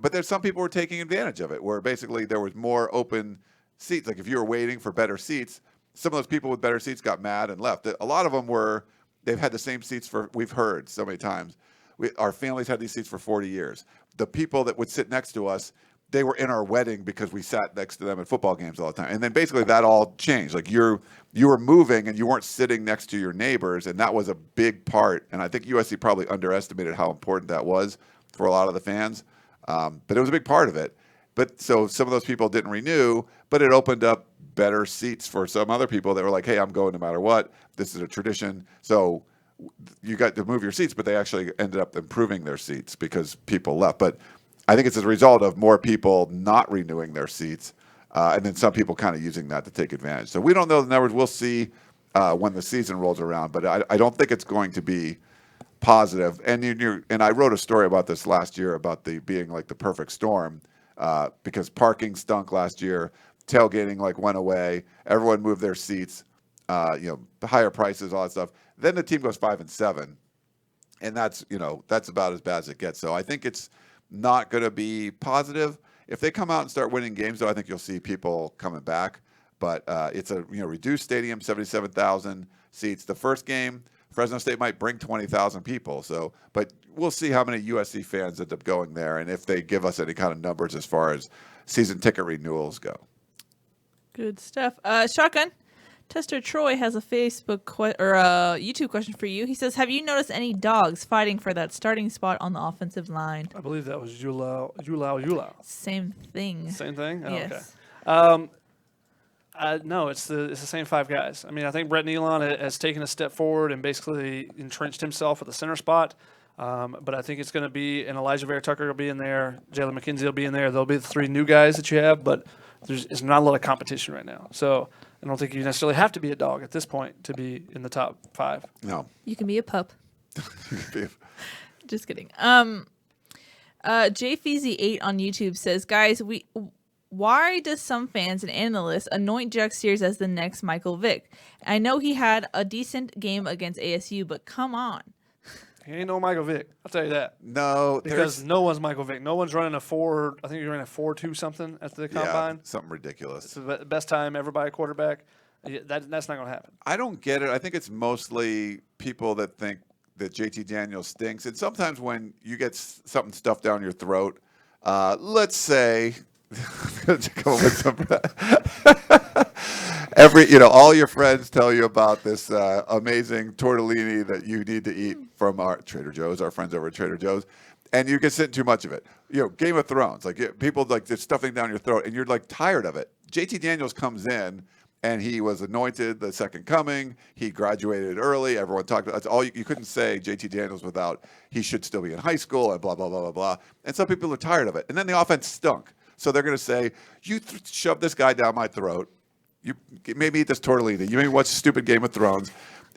but there's some people who were taking advantage of it, where basically there was more open seats. Like if you were waiting for better seats, some of those people with better seats got mad and left. A lot of them they've had the same seats we've heard so many times. Our families had these seats for 40 years. The people that would sit next to us, they were in our wedding because we sat next to them at football games all the time. And then basically that all changed. You were moving and you weren't sitting next to your neighbors, and that was a big part. And I think USC probably underestimated how important that was for a lot of the fans. But it was a big part of it. But so some of those people didn't renew, but it opened up better seats for some other people that were like, hey, I'm going no matter what. This is a tradition. So you got to move your seats, but they actually ended up improving their seats because people left. But I think it's as a result of more people not renewing their seats, and then some people kind of using that to take advantage. So we don't know the numbers. We'll see when the season rolls around, but I don't think it's going to be positive. And I wrote a story about this last year about being like the perfect storm because parking stunk last year, tailgating went away, everyone moved their seats, higher prices, all that stuff. Then the team goes 5-7, and that's about as bad as it gets. So I think it's not going to be positive. If they come out and start winning games, though, I think you'll see people coming back. But it's a reduced stadium, 77,000 seats. The first game, Fresno State might bring 20,000 people. So, but we'll see how many USC fans end up going there, and if they give us any kind of numbers as far as season ticket renewals go. Good stuff. Shotgun. Tester Troy has a YouTube question for you. He says, have you noticed any dogs fighting for that starting spot on the offensive line? I believe that was Yulau. Same thing. Same thing? Oh, Yes. Okay. No, it's the same five guys. I mean, I think Brett Nealon has taken a step forward and basically entrenched himself at the center spot. But I think it's going to be, and Elijah Vera Tucker will be in there, Jalen McKenzie will be in there. They'll be the three new guys that you have, but there's not a lot of competition right now. So I don't think you necessarily have to be a dog at this point to be in the top five. No. You can be a pup. Just kidding. JFeezy8 on YouTube says, guys, why does some fans and analysts anoint Jack Sears as the next Michael Vick? I know he had a decent game against ASU, but come on. He ain't no Michael Vick. I'll tell you that. No, because no one's Michael Vick. No one's running a 4. I think you're running a 4.2 something at the combine. Something ridiculous. It's the best time ever by a quarterback. That's not going to happen. I don't get it. I think it's mostly people that think that JT Daniels stinks. And sometimes when you get something stuffed down your throat, let's say, all your friends tell you about this amazing tortellini that you need to eat from our Trader Joe's, our friends over at Trader Joe's, and you get sitting too much of it. Game of Thrones, people just stuffing down your throat, and you're tired of it. JT Daniels comes in, and he was anointed the second coming. He graduated early. Everyone talked. That's all you couldn't say JT Daniels without he should still be in high school and blah blah blah blah blah. And some people are tired of it. And then the offense stunk. So they're going to say, you shoved this guy down my throat. You made me eat this tortellini. You made me watch stupid Game of Thrones.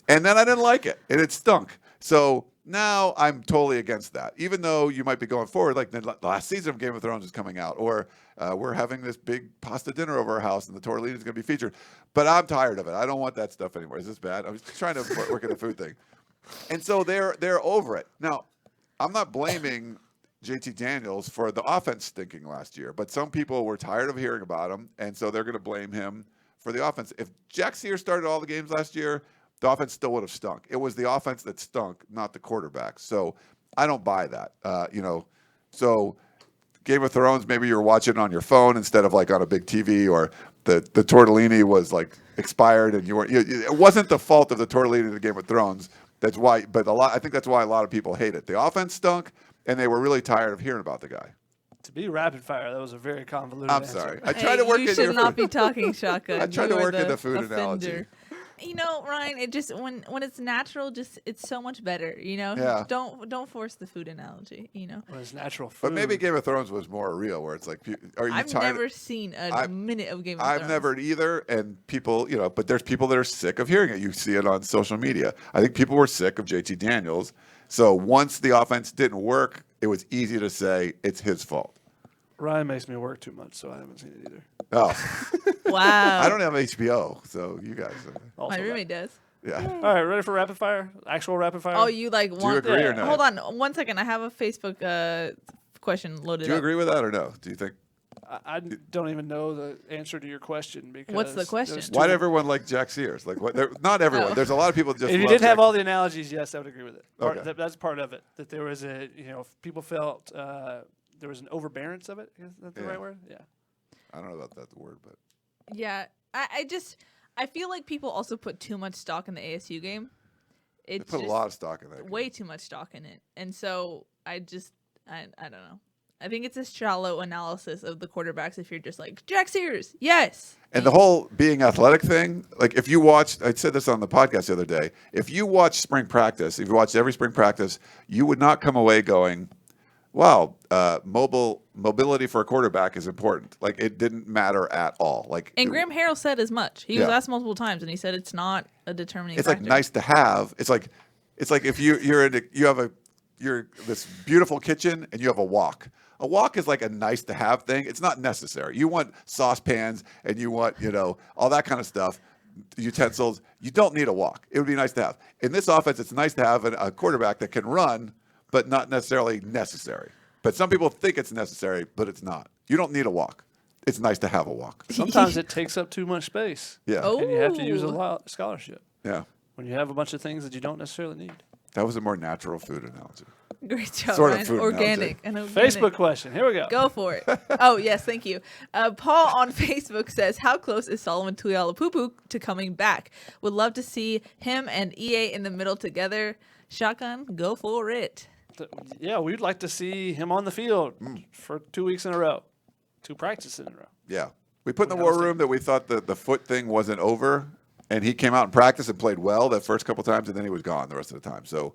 And then I didn't like it, and it stunk. So now I'm totally against that. Even though you might be going forward, like the last season of Game of Thrones is coming out, or we're having this big pasta dinner over our house, and the tortellini is going to be featured. But I'm tired of it. I don't want that stuff anymore. Is this bad? I was trying to work at the food thing. And so they're over it. Now, I'm not blaming JT Daniels for the offense stinking last year, but some people were tired of hearing about him, and so they're going to blame him for the offense. If Jack Sears started all the games last year, the offense still would have stunk. It was the offense that stunk, not the quarterback. So I don't buy that. So Game of Thrones, maybe you're watching on your phone instead of on a big TV, or the tortellini was expired and you weren't. It wasn't the fault of the tortellini of the Game of Thrones. That's why. But I think that's why a lot of people hate it. The offense stunk, and they were really tired of hearing about the guy. To be rapid fire, that was a very convoluted I'm answer. sorry. I tried to work in You should not be talking shotgun. I tried to work in the food offender. analogy. Ryan, it just when it's natural, it's so much better. Yeah. Don't force the food analogy. When it's natural food. But maybe Game of Thrones was more real, where it's are you I've tired? never seen a minute of Game of Thrones. I've never either, and people, but there's people that are sick of hearing it. You see it on social media. I think people were sick of JT Daniels. So once the offense didn't work, it was easy to say it's his fault. Ryan makes me work too much, so I haven't seen it either. Oh. Wow. I don't have HBO, so you guys. My roommate does. Yeah. All right, ready for rapid fire? Actual rapid fire? Oh, you want? Do you agree or no? Hold on 1 second. I have a Facebook question loaded. Do you up. agree with that or no? Do you think? I don't even know the answer to your question because. What's the question? Why did everyone like Jack Sears? Not everyone. Oh. There's a lot of people that just. If you love did have Jack- all the analogies, yes, I would agree with it. Okay. That's part of it. That there was people felt there was an overbearance of it. Is that the right word? Yeah. I don't know about that word, but. Yeah, I feel like people also put too much stock in the ASU game. They put a lot of stock in that. Way too much stock in it, and so I don't know. I think it's a shallow analysis of the quarterbacks if you're just like Jack Sears, yes. And the whole being athletic thing, if you watched, I said this on the podcast the other day, if you watched spring practice, if you watched every spring practice, you would not come away going, wow, mobility for a quarterback is important. It didn't matter at all. And Graham Harrell said as much. He was asked multiple times, and he said it's not a determining factor. It's nice to have. It's like if you're this beautiful kitchen and you have a wok. A wok is a nice to have thing. It's not necessary. You want saucepans and you want all that kind of stuff. utensils. You don't need a walk. It would be nice to have. In this offense, it's nice to have a quarterback that can run, but not necessarily necessary. But some people think it's necessary, but it's not. You don't need a walk. It's nice to have a walk. Sometimes it takes up too much space. Yeah. Oh. And you have to use a scholarship Yeah. when you have a bunch of things that you don't necessarily need. That was a more natural food analogy. Great job, Sort of Ryan. food Organic. And organic. Facebook question. Here we go. Go for it. Oh, yes, thank you. Paul on Facebook says, how close is Solomon Tuialapupu to coming back? Would love to see him and EA in the middle together. Shotgun, go for it. Yeah, we'd like to see him on the field for 2 weeks in a row. 2 practices in a row. Yeah. We put in the war room that we thought the foot thing wasn't over, and he came out in practice and played well the first couple times, and then he was gone the rest of the time. So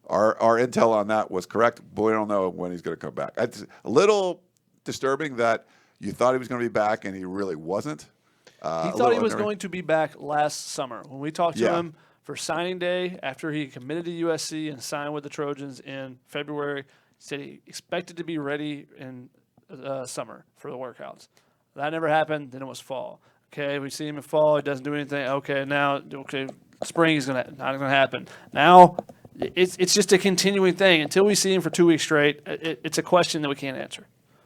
our intel on that was correct, but we don't know when he's going to come back. It's a little disturbing that you thought he was going to be back, and he really wasn't. He thought he was going to be back last summer. When we talked to him for signing day after he committed to USC and signed with the Trojans in February, he said he expected to be ready in summer for the workouts. That never happened. Then it was fall. Okay, we see him in fall. He doesn't do anything. Okay, now, spring is not going to happen. Now, it's just a continuing thing. Until we see him for 2 weeks straight, it's a question that we can't answer.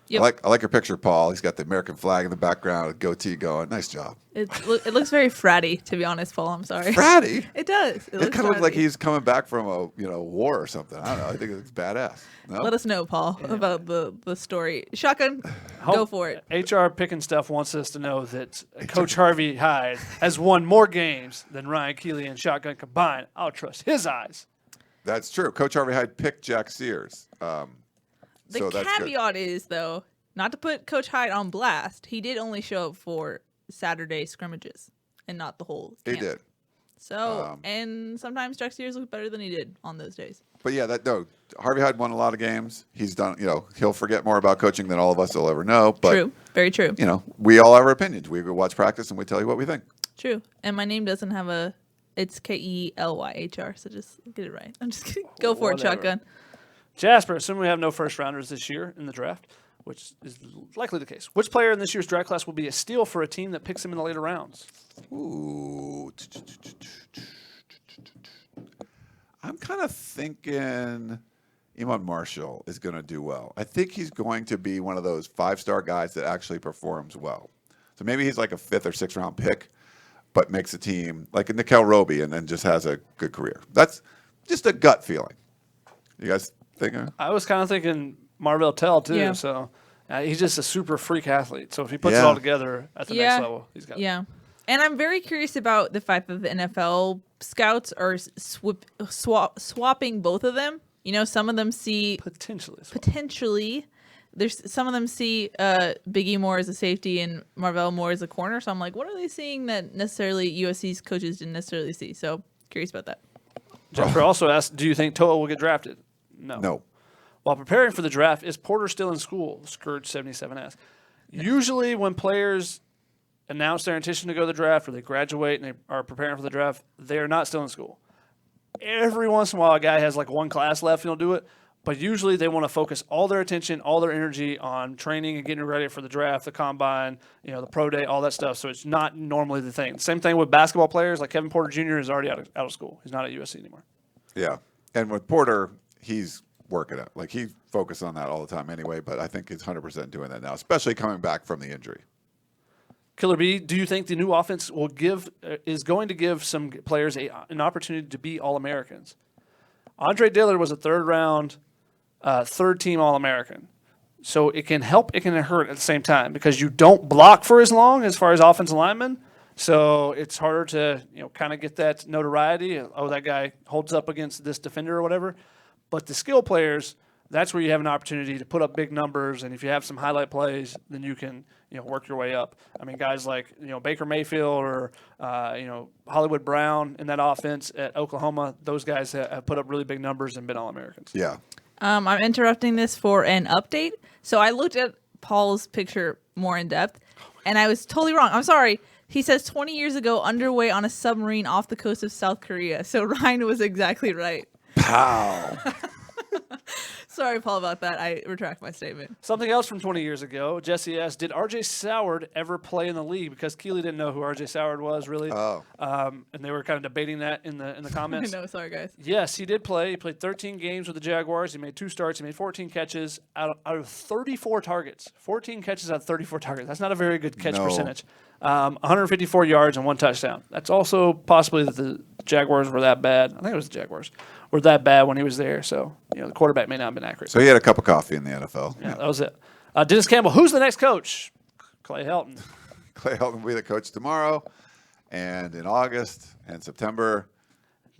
Yep. I like your picture, Paul. He's got the American flag in the background, a goatee going. Nice job. It looks very fratty, to be honest, Paul. I'm sorry. Fratty? It does. It kind of looks like he's coming back from a war or something. I don't know. I think it's badass. No? Let us know, Paul, about the story. Shotgun, go for it. HR Picking Stuff wants us to know that Coach Harvey Hyde has won more games than Ryan Keely and Shotgun combined. I'll trust his eyes. That's true. Coach Harvey Hyde picked Jack Sears. The so that's caveat is, though, not to put Coach Hyde on blast, he did only show up for Saturday scrimmages and not the whole camp. He did. So, and sometimes Jack Sears looked better than he did on those days. But yeah, Harvey Hyde won a lot of games. He's done, he'll forget more about coaching than all of us will ever know. But, True. Very true. We all have our opinions. We watch practice and we tell you what we think. True. And my name doesn't have it's KELYHR, so just get it right. I'm just kidding. Go for it, Shotgun. Jasper, assuming we have no first rounders this year in the draft, which is likely the case, which player in this year's draft class will be a steal for a team that picks him in the later rounds? Ooh. I'm kind of thinking Iman Marshall is going to do well. I think he's going to be one of those 5-star guys that actually performs well. So maybe he's like a 5th or 6th round pick, but makes a team like a Nickel Roby and then just has a good career. That's just a gut feeling. You guys think? I was kind of thinking Marvell Tell, too. Yeah. So he's just a super freak athlete. So if he puts it all together at the next level, he's got it. Yeah. And I'm very curious about the fact that the NFL scouts are swapping both of them. Some of them see potentially. There's some of them see Biggie Moore as a safety and Marvell Moore as a corner. So I'm like, what are they seeing that necessarily USC's coaches didn't necessarily see? So curious about that. Jennifer also asked, do you think Toa will get drafted? No. While preparing for the draft, is Porter still in school? Scourge77 asks. Usually when players announce their intention to go to the draft or they graduate and they are preparing for the draft, they are not still in school. Every once in a while, a guy has like one class left and he'll do it. But usually they want to focus all their attention, all their energy on training and getting ready for the draft, the combine, the pro day, all that stuff. So it's not normally the thing. Same thing with basketball players. Like Kevin Porter Jr. is already out of school. He's not at USC anymore. Yeah. And with Porter, he's working it. Like he focused on that all the time anyway, but I think he's 100% doing that now, especially coming back from the injury. Killer B, do you think the new offense is going to give some players an opportunity to be All-Americans? Andre Dillard was a third-round, third-team All-American. So it can help, it can hurt at the same time because you don't block for as long as far as offensive linemen. So it's harder to kind of get that notoriety. Oh, that guy holds up against this defender or whatever. But the skill players, that's where you have an opportunity to put up big numbers. And if you have some highlight plays, then you can work your way up. I mean, guys like Baker Mayfield or Hollywood Brown in that offense at Oklahoma, those guys have put up really big numbers and been All-Americans. Yeah. I'm interrupting this for an update. So I looked at Paul's picture more in depth, and I was totally wrong. I'm sorry. He says 20 years ago, underway on a submarine off the coast of South Korea. So Ryan was exactly right. Pow. Sorry, Paul, about that. I retract my statement. Something else from 20 years ago. Jesse asked, did R.J. Soward ever play in the league? Because Keely didn't know who R.J. Soward was, really. Oh. And they were kind of debating that in the comments. No, sorry, guys. Yes, he did play. He played 13 games with the Jaguars. He made 2 starts. He made 14 catches out of 34 targets. 14 catches out of 34 targets. That's not a very good catch percentage. 154 yards and 1 touchdown. That's also possibly that the Jaguars were that bad. I think it was the Jaguars were that bad when he was there. So, the quarterback may not have been accurate. So he had a cup of coffee in the NFL. Yeah, that was it. Dennis Campbell, who's the next coach? Clay Helton. Clay Helton will be the coach tomorrow, and in August and September.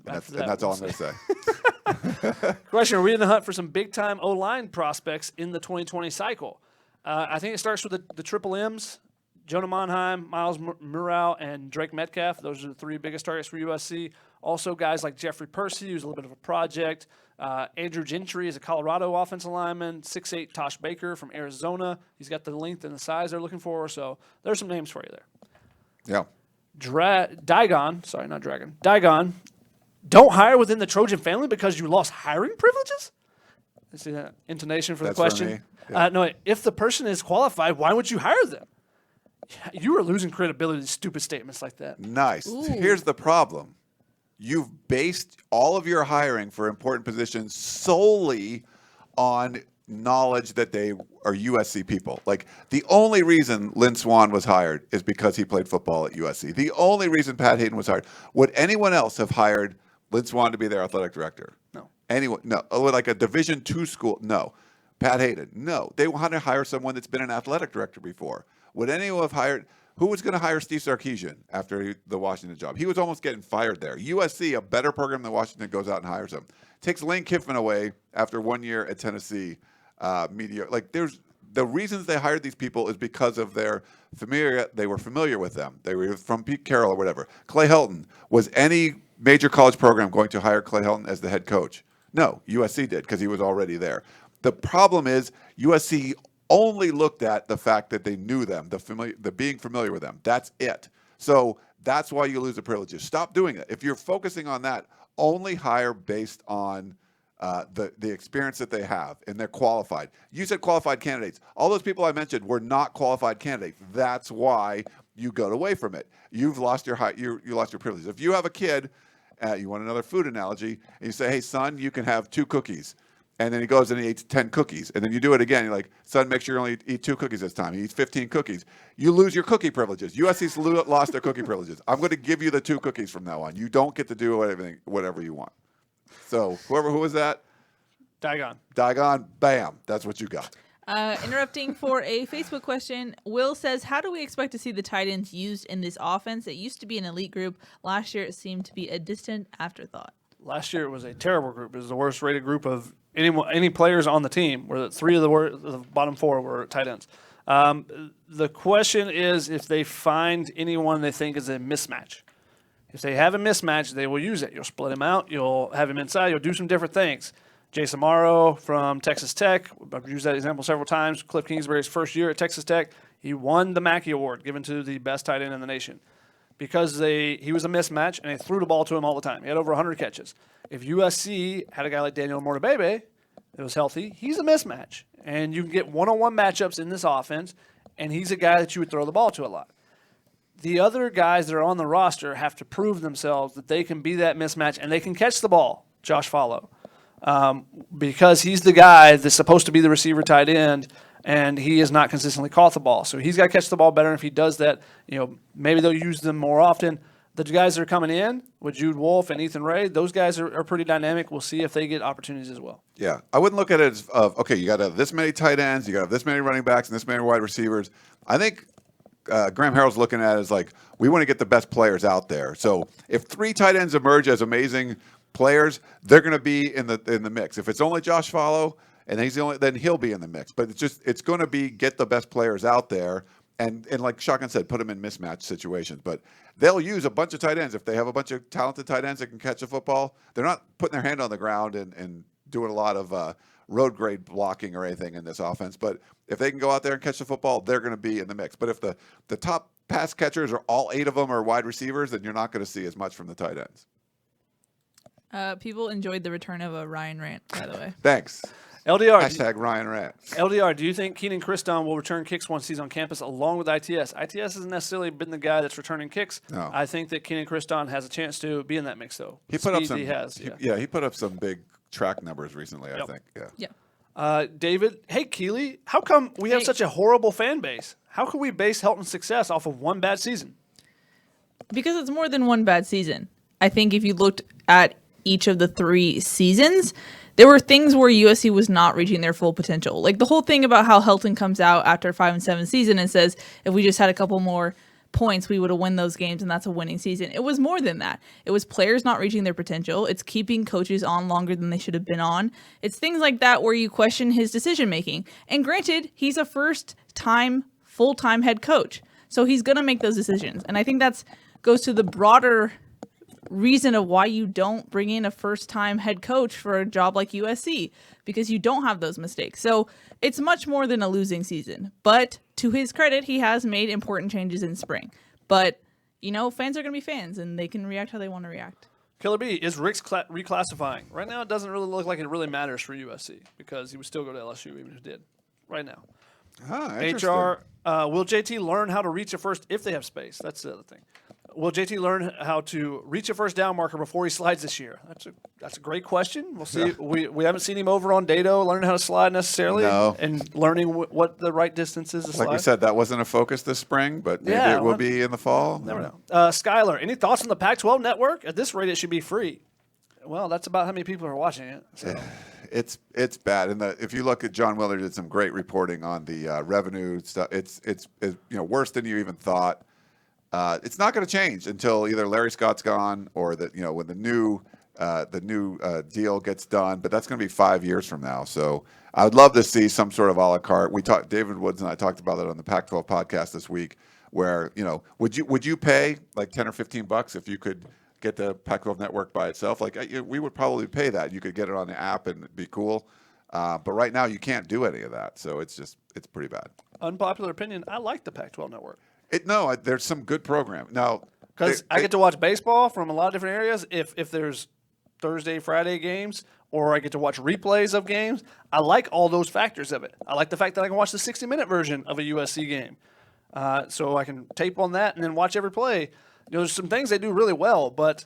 And that's all I'm going to say. Question, are we in the hunt for some big-time O-line prospects in the 2020 cycle? I think it starts with the triple M's. Jonah Monheim, Miles Murrell, and Drake Metcalf. Those are the 3 biggest targets for USC. Also, guys like Jeffrey Percy, who's a little bit of a project. Andrew Gentry is a Colorado offensive lineman. 6'8" Tosh Baker from Arizona. He's got the length and the size they're looking for. So there's some names for you there. Yeah. Dagon. Don't hire within the Trojan family because you lost hiring privileges? You see that intonation for the question? For me. Yeah. No, if the person is qualified, why would you hire them? You are losing credibility to stupid statements like that. Nice. Ooh. Here's the problem. You've based all of your hiring for important positions solely on knowledge that they are USC people. Like, the only reason Lynn Swann was hired is because he played football at USC. The only reason Pat Hayden was hired. Would anyone else have hired Lynn Swann to be their athletic director? No. Anyone? No. Like a Division II school? No. Pat Hayden? No. They want to hire someone that's been an athletic director before. Would anyone have hired? Who was going to hire Steve Sarkisian after the Washington job? He was almost getting fired there. USC, a better program than Washington, goes out and hires him. Takes Lane Kiffin away after 1 year at Tennessee. There's the reasons they hired these people is because of their familiar. They were familiar with them. They were from Pete Carroll or whatever. Clay Helton, was any major college program going to hire Clay Helton as the head coach? No, USC did because he was already there. The problem is USC only looked at the fact that they knew them, the being familiar with them. That's it. So that's why you lose the privileges. Stop doing it. If you're focusing on that, only hire based on the experience that they have and they're qualified. You said qualified candidates. All those people I mentioned were not qualified candidates. That's why you got away from it. You've lost your you lost your privileges. If you have a kid, you want another food analogy, and you say, "Hey, son, you can have 2 cookies." And then he goes and he eats 10 cookies. And then you do it again. You're like, son, make sure you only eat 2 cookies this time. He eats 15 cookies. You lose your cookie privileges. USC's lost their cookie privileges. I'm going to give you the 2 cookies from now on. You don't get to do whatever you want. So who was that? Dagon, bam. That's what you got. Interrupting for a Facebook question. Will says, how do we expect to see the tight ends used in this offense? It used to be an elite group. Last year, it seemed to be a distant afterthought. Last year, it was a terrible group. It was the worst rated group of any players on the team, where 3 of the bottom 4 were tight ends. The question is if they find anyone they think is a mismatch. If they have a mismatch, they will use it. You'll split him out. You'll have him inside. You'll do some different things. Jason Morrow from Texas Tech. I've used that example several times. Cliff Kingsbury's first year at Texas Tech, he won the Mackey Award, given to the best tight end in the nation, because he was a mismatch and they threw the ball to him all the time. He had over 100 catches. If USC had a guy like Daniel Mortabebe that was healthy, he's a mismatch. And you can get one-on-one matchups in this offense, and he's a guy that you would throw the ball to a lot. The other guys that are on the roster have to prove themselves that they can be that mismatch and they can catch the ball, Josh Follow, because he's the guy that's supposed to be the receiver tight end, and he has not consistently caught the ball. So he's got to catch the ball better. And if he does that, maybe they'll use them more often. The guys that are coming in with Jude Wolfe and Ethan Ray, those guys are pretty dynamic. We'll see if they get opportunities as well. Yeah, I wouldn't look at it as, okay, you got to have this many tight ends, you got to have this many running backs, and this many wide receivers. I think Graham Harrell's looking at it as like, we want to get the best players out there. So if 3 tight ends emerge as amazing players, they're going to be in the mix. If it's only Josh Follow and he's the only, then he'll be in the mix. But it's going to be get the best players out there. And like Shotgun said, put them in mismatch situations. But they'll use a bunch of tight ends. If they have a bunch of talented tight ends that can catch a football, they're not putting their hand on the ground and doing a lot of road grade blocking or anything in this offense. But if they can go out there and catch the football, they're going to be in the mix. But if the top pass catchers are all 8 of them are wide receivers, then you're not going to see as much from the tight ends. People enjoyed the return of a Ryan rant, by the way. Thanks. LDR. Hashtag Ryan Rant. LDR, do you think Keenan Christon will return kicks once he's on campus along with ITS? ITS hasn't necessarily been the guy that's returning kicks. No. I think that Keenan Christon has a chance to be in that mix, though. He put up Speed some. He has. He put up some big track numbers recently. I think. Yeah. Yeah. David, hey, Keely, how come we have such a horrible fan base? How can we base Helton's success off of one bad season? Because it's more than one bad season. I think if you looked at each of the 3 seasons, there were things where USC was not reaching their full potential. Like the whole thing about how Helton comes out after a 5-7 season and says, if we just had a couple more points, we would have won those games, and that's a winning season. It was more than that. It was players not reaching their potential. It's keeping coaches on longer than they should have been on. It's things like that where you question his decision making. And granted, he's a first-time, full-time head coach, so he's going to make those decisions. And I think that's goes to the broader reason of why you don't bring in a first-time head coach for a job like USC, because you don't have those mistakes. So it's much more than a losing season. But to his credit, he has made important changes in spring. But, fans are going to be fans, and they can react how they want to react. Killer B, is Rick's reclassifying? Right now, it doesn't really look like it really matters for USC because he would still go to LSU even if he did. Right now. Interesting. HR, will JT learn how to reach a first if they have space? That's the other thing. Will JT learn how to reach a first down marker before he slides this year? That's a great question. We'll see. Yeah. We haven't seen him over on Dado learning how to slide necessarily, and learning what the right distance is to slide. Like we said, that wasn't a focus this spring, but maybe it will be in the fall. Never know. Skylar, any thoughts on the Pac-12 network? At this rate, it should be free. Well, that's about how many people are watching it. So. It's bad. And if you look at John Willard, did some great reporting on the revenue stuff. It's worse than you even thought. It's not going to change until either Larry Scott's gone or that when the new deal gets done. But that's going to be 5 years from now. So I would love to see some sort of a la carte. David Woods and I talked about it on the Pac-12 podcast this week. Where would you pay like $10 or $15 if you could get the Pac-12 network by itself? Like we would probably pay that. You could get it on the app and it'd be cool. But right now you can't do any of that. So it's pretty bad. Unpopular opinion. I like the Pac-12 network. There's some good program now because I get to watch baseball from a lot of different areas. If there's Thursday, Friday games, or I get to watch replays of games, I like all those factors of it. I like the fact that I can watch the 60-minute version of a USC game, so I can tape on that and then watch every play. There's some things they do really well, but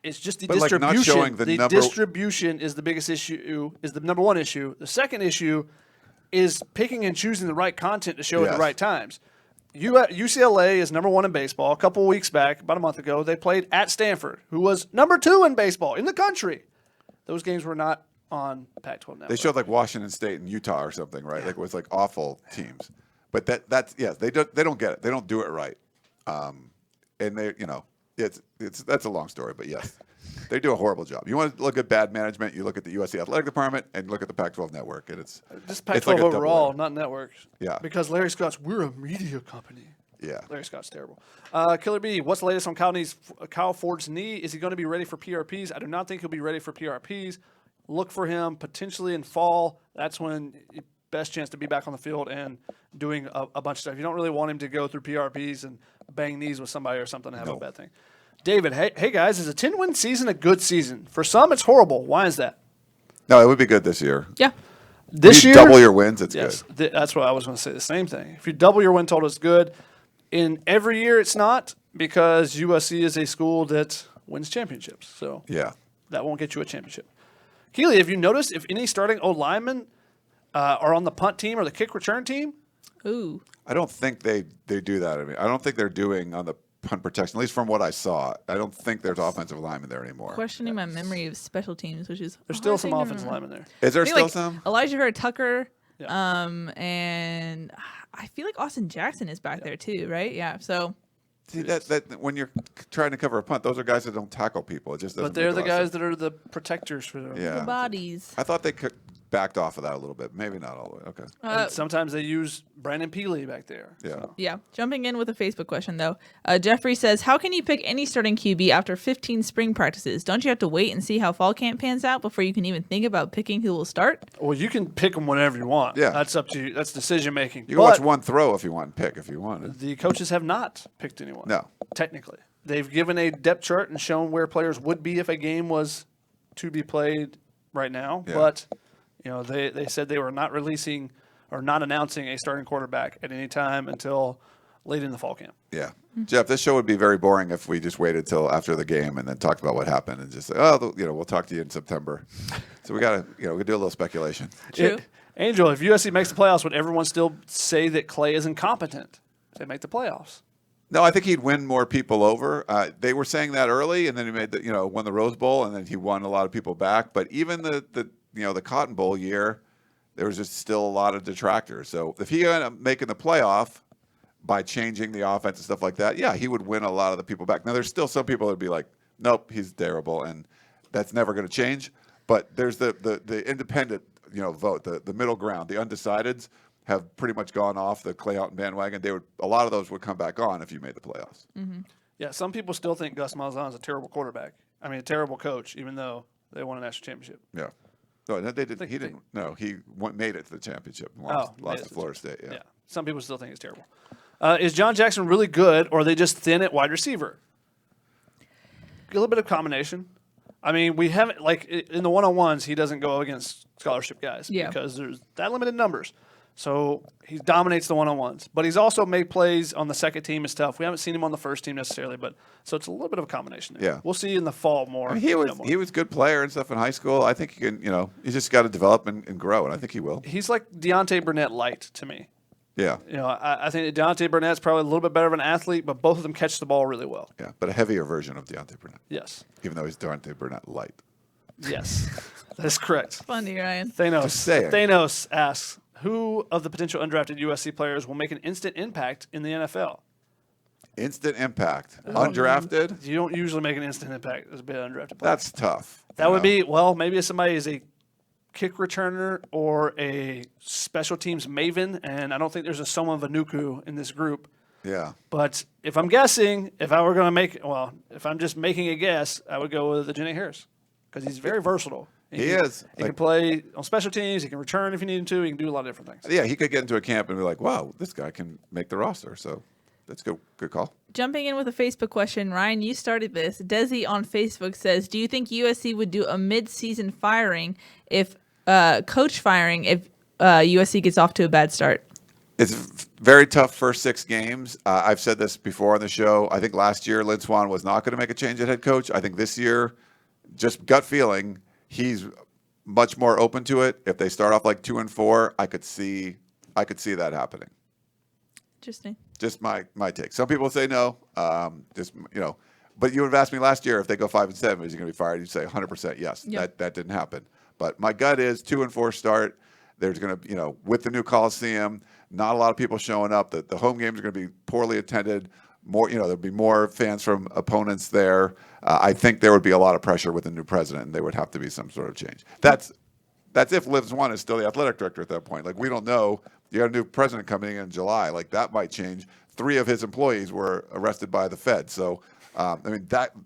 it's just the distribution. Like not showing the distribution is the biggest issue. Is the number one issue. The second issue is picking and choosing the right content to show at the right times. UCLA is number 1 in baseball. A couple of weeks back, about a month ago, they played at Stanford, who was number 2 in baseball in the country. Those games were not on Pac-12 network. They showed like Washington State and Utah or something, right? Like it was like awful teams. But that's they don't get it. They don't do it right. And that's a long story, but yes. They do a horrible job. You want to look at bad management, you look at the USC Athletic Department and look at the Pac-12 network. And it's just Pac-12 like overall, not networks. Yeah. Because Larry Scott's, we're a media company. Yeah. Larry Scott's terrible. Killer B, what's the latest on Kyle Ford's knee? Is he going to be ready for PRPs? I do not think he'll be ready for PRPs. Look for him potentially in fall. That's when best chance to be back on the field and doing a bunch of stuff. You don't really want him to go through PRPs and bang knees with somebody or something to have a bad thing. David, hey guys, is a 10-win season a good season? For some, it's horrible. Why is that? No, it would be good this year. Yeah. This year, double your wins, it's good. That's what I was going to say. The same thing. If you double your win total, it's good. In every year, it's not, because USC is a school that wins championships. So that won't get you a championship. Keely, have you noticed if any starting O-linemen are on the punt team or the kick return team? Ooh. I don't think they do that. I mean, I don't think they're doing on the punt protection, at least from what I saw. I don't think there's offensive linemen there anymore. Questioning my memory of special teams, which is there's still some offensive linemen there. Is there still some? Elijah Hurd Tucker, and I feel like Austin Jackson is back there too, right? Yeah. So see that when you're trying to cover a punt, those are guys that don't tackle people. It just doesn't. But they're the guys that are the protectors for them. the bodies. I thought they backed off of that a little bit. Maybe not all the way. Okay. And sometimes they use Brandon Peely back there. Yeah. So. Yeah. Jumping in with a Facebook question, though. Jeffrey says, how can you pick any starting QB after 15 spring practices? Don't you have to wait and see how fall camp pans out before you can even think about picking who will start? Well, you can pick them whenever you want. Yeah. That's up to you. That's decision making. You can watch one throw if you want and pick if you want. The coaches have not picked anyone. No. Technically. They've given a depth chart and shown where players would be if a game was to be played right now. Yeah. But They said they were not releasing or not announcing a starting quarterback at any time until late in the fall camp. Yeah. Jeff, this show would be very boring if we just waited till after the game and then talked about what happened and just say, we'll talk to you in September. So we got to, we do a little speculation. True. Angel, if USC makes the playoffs, would everyone still say that Clay is incompetent if they make the playoffs? No, I think he'd win more people over. They were saying that early, and then he made won the Rose Bowl, and then he won a lot of people back. But even the Cotton Bowl year, there was just still a lot of detractors. So if he ended up making the playoff by changing the offense and stuff like that, yeah, he would win a lot of the people back. Now, there's still some people that would be like, nope, he's terrible, and that's never going to change. But there's the independent vote, the middle ground, the undecideds have pretty much gone off the Clay Helton bandwagon. A lot of those would come back on if you made the playoffs. Mm-hmm. Yeah, some people still think Gus Malzahn is a terrible quarterback. I mean, a terrible coach, even though they won a national championship. Yeah. No, they didn't. He didn't. No, he made it to the championship. Lost to Florida State. Yeah. Some people still think it's terrible. Is John Jackson really good, or are they just thin at wide receiver? A little bit of combination. I mean, we haven't, like, in the one-on-ones, he doesn't go against scholarship guys because there's that limited numbers. So he dominates the one-on-ones. But he's also made plays on the second team and stuff. We haven't seen him on the first team necessarily, so it's a little bit of a combination there. Yeah. We'll see in the fall more. I mean, he was a good player and stuff in high school. I think he can, he's just got to develop and grow, and I think he will. He's like Deontay Burnett light to me. Yeah. I think that Deontay Burnett's probably a little bit better of an athlete, but both of them catch the ball really well. Yeah, but a heavier version of Deontay Burnett. Yes. Even though he's Deontay Burnett light. Yes. That is correct. Funny, Ryan. Thanos asks, who of the potential undrafted USC players will make an instant impact in the NFL? Instant impact. Undrafted? You don't usually make an instant impact as a bit undrafted player. That's tough. That would be, maybe if somebody is a kick returner or a special teams maven, and I don't think there's a Soma Vanuku in this group. Yeah. But if I'm guessing, if I'm just making a guess, I would go with Jenny Harris because he's very versatile. He is. He can play on special teams. He can return if you need him to. He can do a lot of different things. Yeah, he could get into a camp and be like, wow, this guy can make the roster. So that's good call. Jumping in with a Facebook question, Ryan, you started this. Desi on Facebook says, do you think USC would do a mid-season firing if USC gets off to a bad start? It's very tough first 6 games. I've said this before on the show. I think last year Lynn Swann was not going to make a change at head coach. I think this year, just gut feeling, he's much more open to it. If they start off like 2-4, I could see that happening. Interesting. Just my take. Some people say no. But you would have asked me last year if they go 5-7, is he going to be fired? You'd say 100% yes. Yep. That didn't happen. But my gut is 2-4 start. There's going to, with the new Coliseum, not a lot of people showing up. The home games are going to be poorly attended. More, there'll be more fans from opponents there. I think there would be a lot of pressure with the new president, and there would have to be some sort of change. That's if Liv Swann is still the athletic director at that point. Like, we don't know. You got a new president coming in July. Like, that might change. 3 of his employees were arrested by the Fed. So,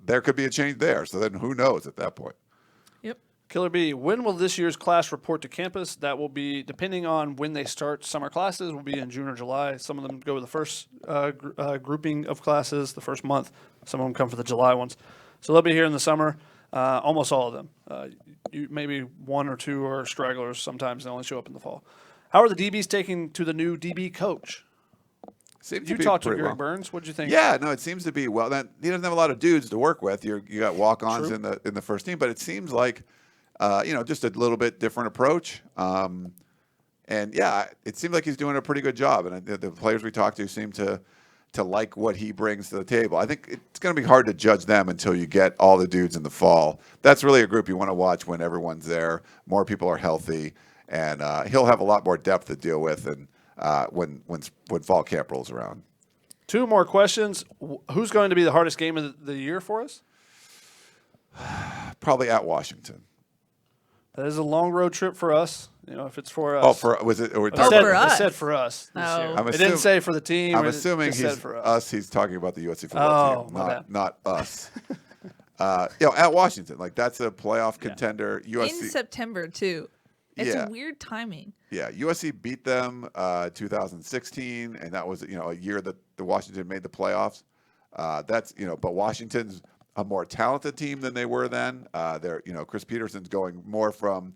there could be a change there. So then who knows at that point? Yep. Killer B, when will this year's class report to campus? That will be, depending on when they start summer classes, will be in June or July. Some of them go with the first grouping of classes, the first month. Some of them come for the July ones. So they'll be here in the summer, almost all of them. Maybe 1 or 2 are stragglers. Sometimes they only show up in the fall. How are the DBs taking to the new DB coach? You talked to Greg Burns. What did you think? Yeah, no, it seems to be well. Then he doesn't have a lot of dudes to work with. You got walk-ons in the first team, but it seems like just a little bit different approach. And yeah, it seems like he's doing a pretty good job. And the players we talked to seem to like what he brings to the table. I think it's going to be hard to judge them until you get all the dudes in the fall. That's really a group you want to watch when everyone's there. More people are healthy, and he'll have a lot more depth to deal with. And when fall camp rolls around. 2 more questions. Who's going to be the hardest game of the year for us? Probably at Washington. That is a long road trip for us. If it's for us. Oh, was it? For us. It said for us this year. It didn't say for the team. I'm assuming he's for us. He's talking about the USC football team, not us. At Washington, like that's a playoff contender. USC in September too. It's weird timing. Yeah, USC beat them 2016, and that was a year that the Washington made the playoffs. But Washington's a more talented team than they were then. Chris Peterson's going more from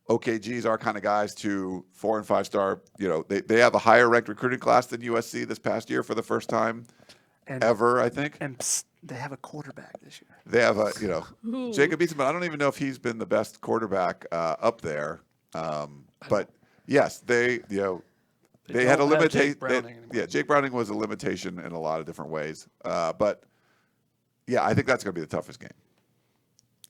OKGs, our kind of guys, to 4 and 5 star. They have a higher ranked recruiting class than USC this past year for the first time ever, I think. And they have a quarterback this year. They have Ooh. Jacob Eason, but I don't even know if he's been the best quarterback up there. But yes, they had a don't have Jake limitation. Browning anymore. Jake Browning was a limitation in a lot of different ways. But yeah, I think that's going to be the toughest game.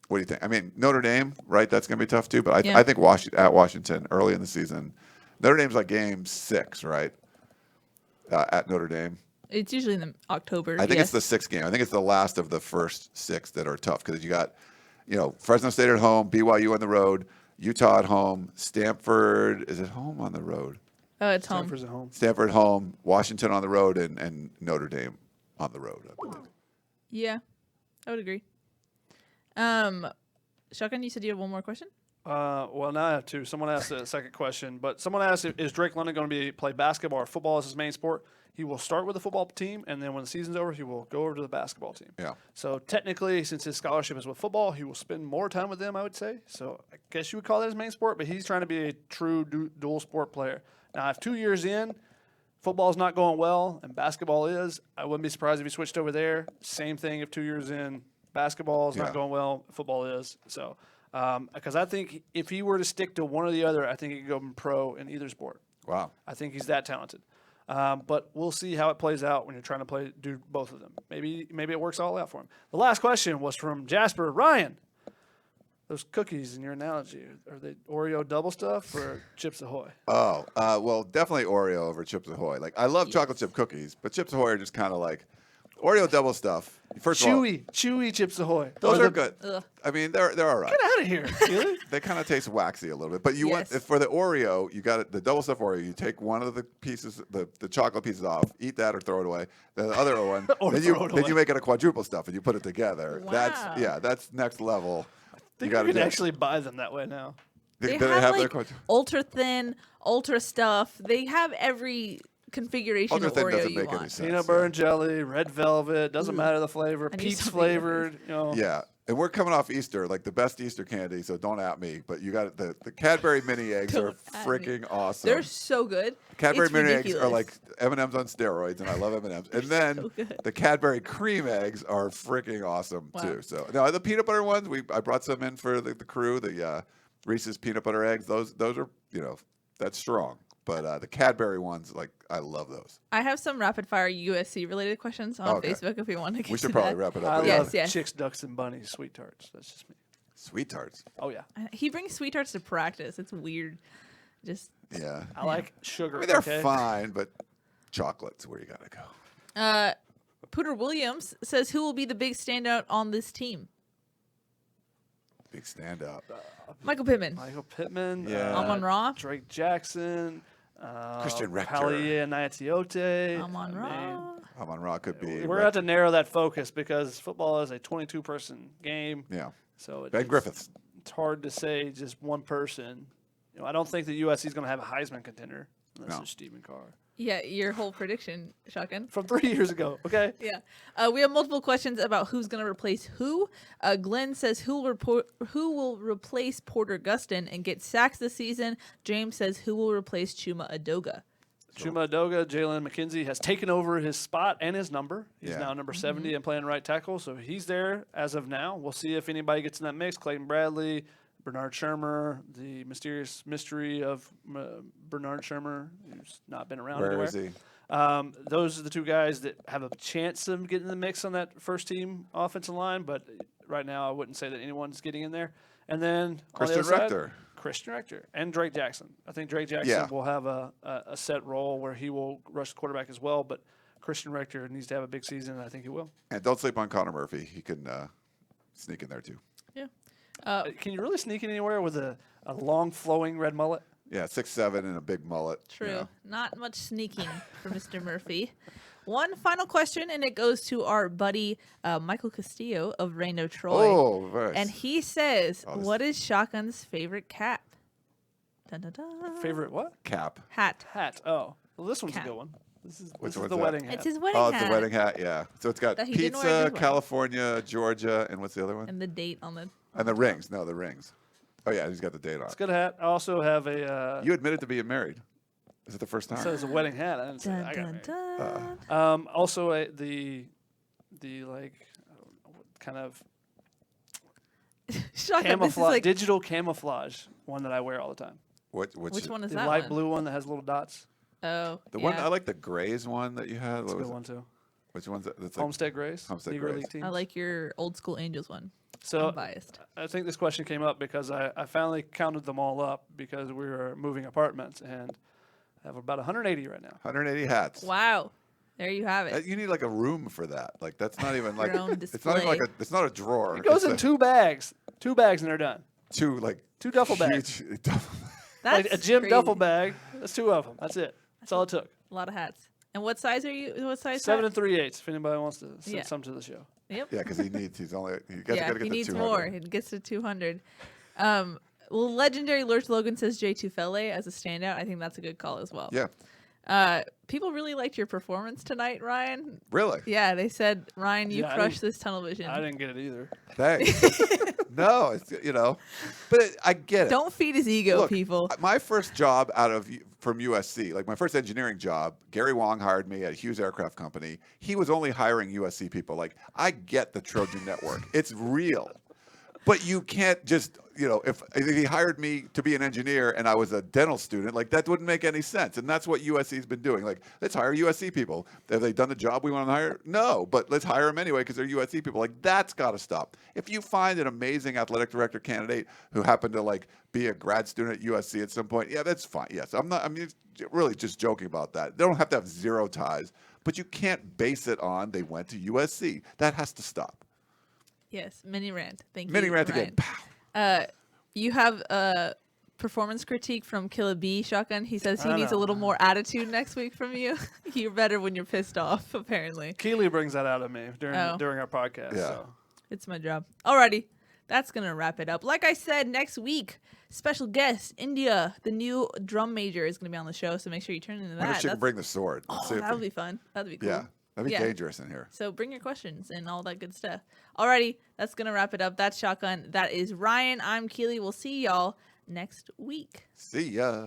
What do you think? I mean, Notre Dame, right? That's going to be tough too. But I think Washington early in the season, Notre Dame's like game 6, right? At Notre Dame. It's usually in October. I think yes. it's the 6th game. I think it's the last of the first 6 that are tough because you got, Fresno State at home, BYU on the road, Utah at home, Stanford is at home on the road. Oh, it's home. Stanford's at home. Stanford home, Washington on the road, and Notre Dame on the road. Yeah, I would agree. Shotgun, you said you have one more question? Well, now I have two. Someone asked a second question, but someone asked, is Drake London going to play basketball or football as his main sport? He will start with the football team, and then when the season's over, he will go over to the basketball team. Yeah. So technically, since his scholarship is with football, he will spend more time with them, I would say. So I guess you would call that his main sport, but he's trying to be a true dual sport player. Now, if 2 years in, football's not going well and basketball is, I wouldn't be surprised if he switched over there. Same thing if 2 years in, basketball is not going well, football is. So, because I think if he were to stick to one or the other, I think he could go pro in either sport. Wow. I think he's that talented. But we'll see how it plays out when you're trying to do both of them. Maybe it works all out for him. The last question was from Jasper. Ryan, those cookies in your analogy, are they Oreo double stuff or Chips Ahoy? Oh, well, definitely Oreo over Chips Ahoy. Like, I love chocolate chip cookies, but Chips Ahoy are just kind of like Oreo double stuff. First of all, chewy Chips Ahoy. those are good. I mean, they're all right. Get out of here, Keely. They kind of taste waxy a little bit, but you want Yes. for the Oreo, you got the double stuff Oreo. You take one of the pieces, the chocolate pieces off, eat that or throw it away. The other one, Or then throw it away. you make it a quadruple stuff and you put it together. Wow. That's next level. I think gotta you can do it. actually buy them that way now. They Do have their like quadruple? ultra thin, ultra stuff. They have every configuration Ultra of thin Oreo doesn't you make any want. sense. Peanut butter and jelly, red velvet, doesn't matter the flavor. I need Pete's something different. flavored. Yeah, and we're coming off Easter, like the best Easter candy. So don't at me. But you got the Cadbury mini eggs are Don't at me. freaking awesome. They're so good. Cadbury It's mini eggs ridiculous. are like M&Ms on steroids, and I love M&Ms. And then so good. the Cadbury cream eggs are freaking awesome Wow. too. So now the peanut butter ones, I brought some in for the crew. The Reese's peanut butter eggs, those are that's strong. But the Cadbury ones, like I love those. I have some rapid fire USC related questions on Okay. Facebook if you want to get We should to probably that. wrap it I up. Yes, love yes. chicks, ducks, and bunnies, sweet tarts. That's just me. Sweet tarts. Oh yeah, He brings sweet tarts to practice. It's weird. Just Yeah. I like sugar. I mean, they're okay? fine, but chocolate's where you gotta go. Pooter Williams says, who will be the big standout on this team? Big standout. Michael Pittman. Michael Pittman. Yeah. Amon-Ra. Drake Jackson. Christian Rector. Palia Naitiote. Amon-Ra. Amon-Ra could be. We're going to have to narrow that focus because football is a 22-person game. Yeah. So Ben Griffiths. It's hard to say just one person. I don't think that USC is going to have a Heisman contender unless No. it's Stephen Carr. Yeah, your whole prediction, Shotgun. From 3 years ago, okay? Yeah. We have multiple questions about who's going to replace who. Glenn says, who will replace Porter Gustin and get sacks this season? James says, who will replace Chuma Adoga? Chuma Adoga, Jalen McKenzie has taken over his spot and his number. He's Yeah. now number 70 and playing right tackle, so he's there as of now. We'll see if anybody gets in that mix. Clayton Bradley, Bernard Shermer, the mysterious mystery of Bernard Shermer, who's not been around Where anywhere. is he? Those are the two guys that have a chance of getting in the mix on that first team offensive line, but right now I wouldn't say that anyone's getting in there. And then Christian on the other Rector. side, Christian Rector and Drake Jackson. I think Drake Jackson Yeah. will have a set role where he will rush the quarterback as well, but Christian Rector needs to have a big season, and I think he will. And don't sleep on Connor Murphy. He can sneak in there too. Yeah. Can you really sneak in anywhere with a long flowing red mullet? Yeah, 6'7" and a big mullet. True. you know. Not much sneaking for Mr. Murphy. One final question, and it goes to our buddy Michael Castillo of Reno Troy. Oh, nice. And he says, Oh, this- what is Shotgun's favorite cap? Dun, dun, dun. Favorite what? Cap. Hat. Hat. Oh, well, this one's Cap. a good one. This is Which the one's that? wedding hat. It's his wedding Oh, hat. it's a wedding hat. Yeah. So it's got That he didn't wear at pizza, his wedding. California, Georgia, and what's the other one? And the date on the... And the rings. No, the rings. Oh yeah, he's got the date on. It's a good hat. I also have a. You admitted to being married. Is it the first time? So it's a wedding hat. I didn't say Dun, I got dun, married. dun. Also the like I don't know, what kind of Shotgun, this is camouflage, like, digital camouflage one that I wear all the time. which one is The that light one? blue one that has little dots. Oh, The yeah. one I like the Grays one that you had. That's a What good was one it? too. Which one's that? That's like Homestead Grays. Homestead Negro Grays. League teams. I like your old school Angels one. So I'm biased. I think this question came up because I finally counted them all up because we were moving apartments and I have about 180 right now. 180 hats. Wow. There you have it. You need like a room for that. Like that's not even like own it's not even like display. it's not a drawer. It goes It's in 2 bags. 2 bags and they're done. two like 2 duffel bags. huge duffel- That's Like a gym crazy. duffel bag. That's 2 of them. That's it. That's all it took. A lot of hats. And what size are you? What size? 7 hat? and 3/8. If anybody wants to send Yeah. some to the show. Yep. Yeah, because he's only he Yeah, gotta get he to needs 200. more. He gets to 200. Well, legendary Lurch Logan says J Tufele as a standout. I think that's a good call as well. Yeah, People really liked your performance tonight, Ryan. really. Yeah, they said, Ryan, you Yeah, I crushed didn't- this tunnel vision. I didn't get it either. Thanks. No, it's but I get it. Don't feed his ego, Look, people. My first job from USC, like my first engineering job, Gary Wong hired me at Hughes Aircraft Company. He was only hiring USC people. Like I get the Trojan Network. It's real. But you can't just, if he hired me to be an engineer and I was a dental student, like that wouldn't make any sense. And that's what USC's been doing. Like, let's hire USC people. Have they done the job we want to hire? No, but let's hire them anyway because they're USC people. Like, that's got to stop. If you find an amazing athletic director candidate who happened to like be a grad student at USC at some point, yeah, that's fine. Yes, really just joking about that. They don't have to have zero ties, but you can't base it on they went to USC. That has to stop. Yes, mini rant. Thank you. Mini rant Ryan. again. Pow. You have a performance critique from Killer B Shotgun. He says he I needs a know. little more attitude next week from you. You're better when you're pissed off, apparently. Keely brings that out of me during Oh. our podcast. Yeah. So. It's my job. Alrighty. That's going to wrap it up. Like I said, next week, special guest, India, the new drum major, is going to be on the show. So make sure you turn into I wonder if that. she can bring the sword. Let's see if That would we- be fun. That would be cool. Yeah, that'd be Yeah. dangerous in here. So bring your questions and all that good stuff. Alrighty, that's gonna wrap it up. That's Shotgun. That is Ryan. I'm Keely. We'll see y'all next week. See ya.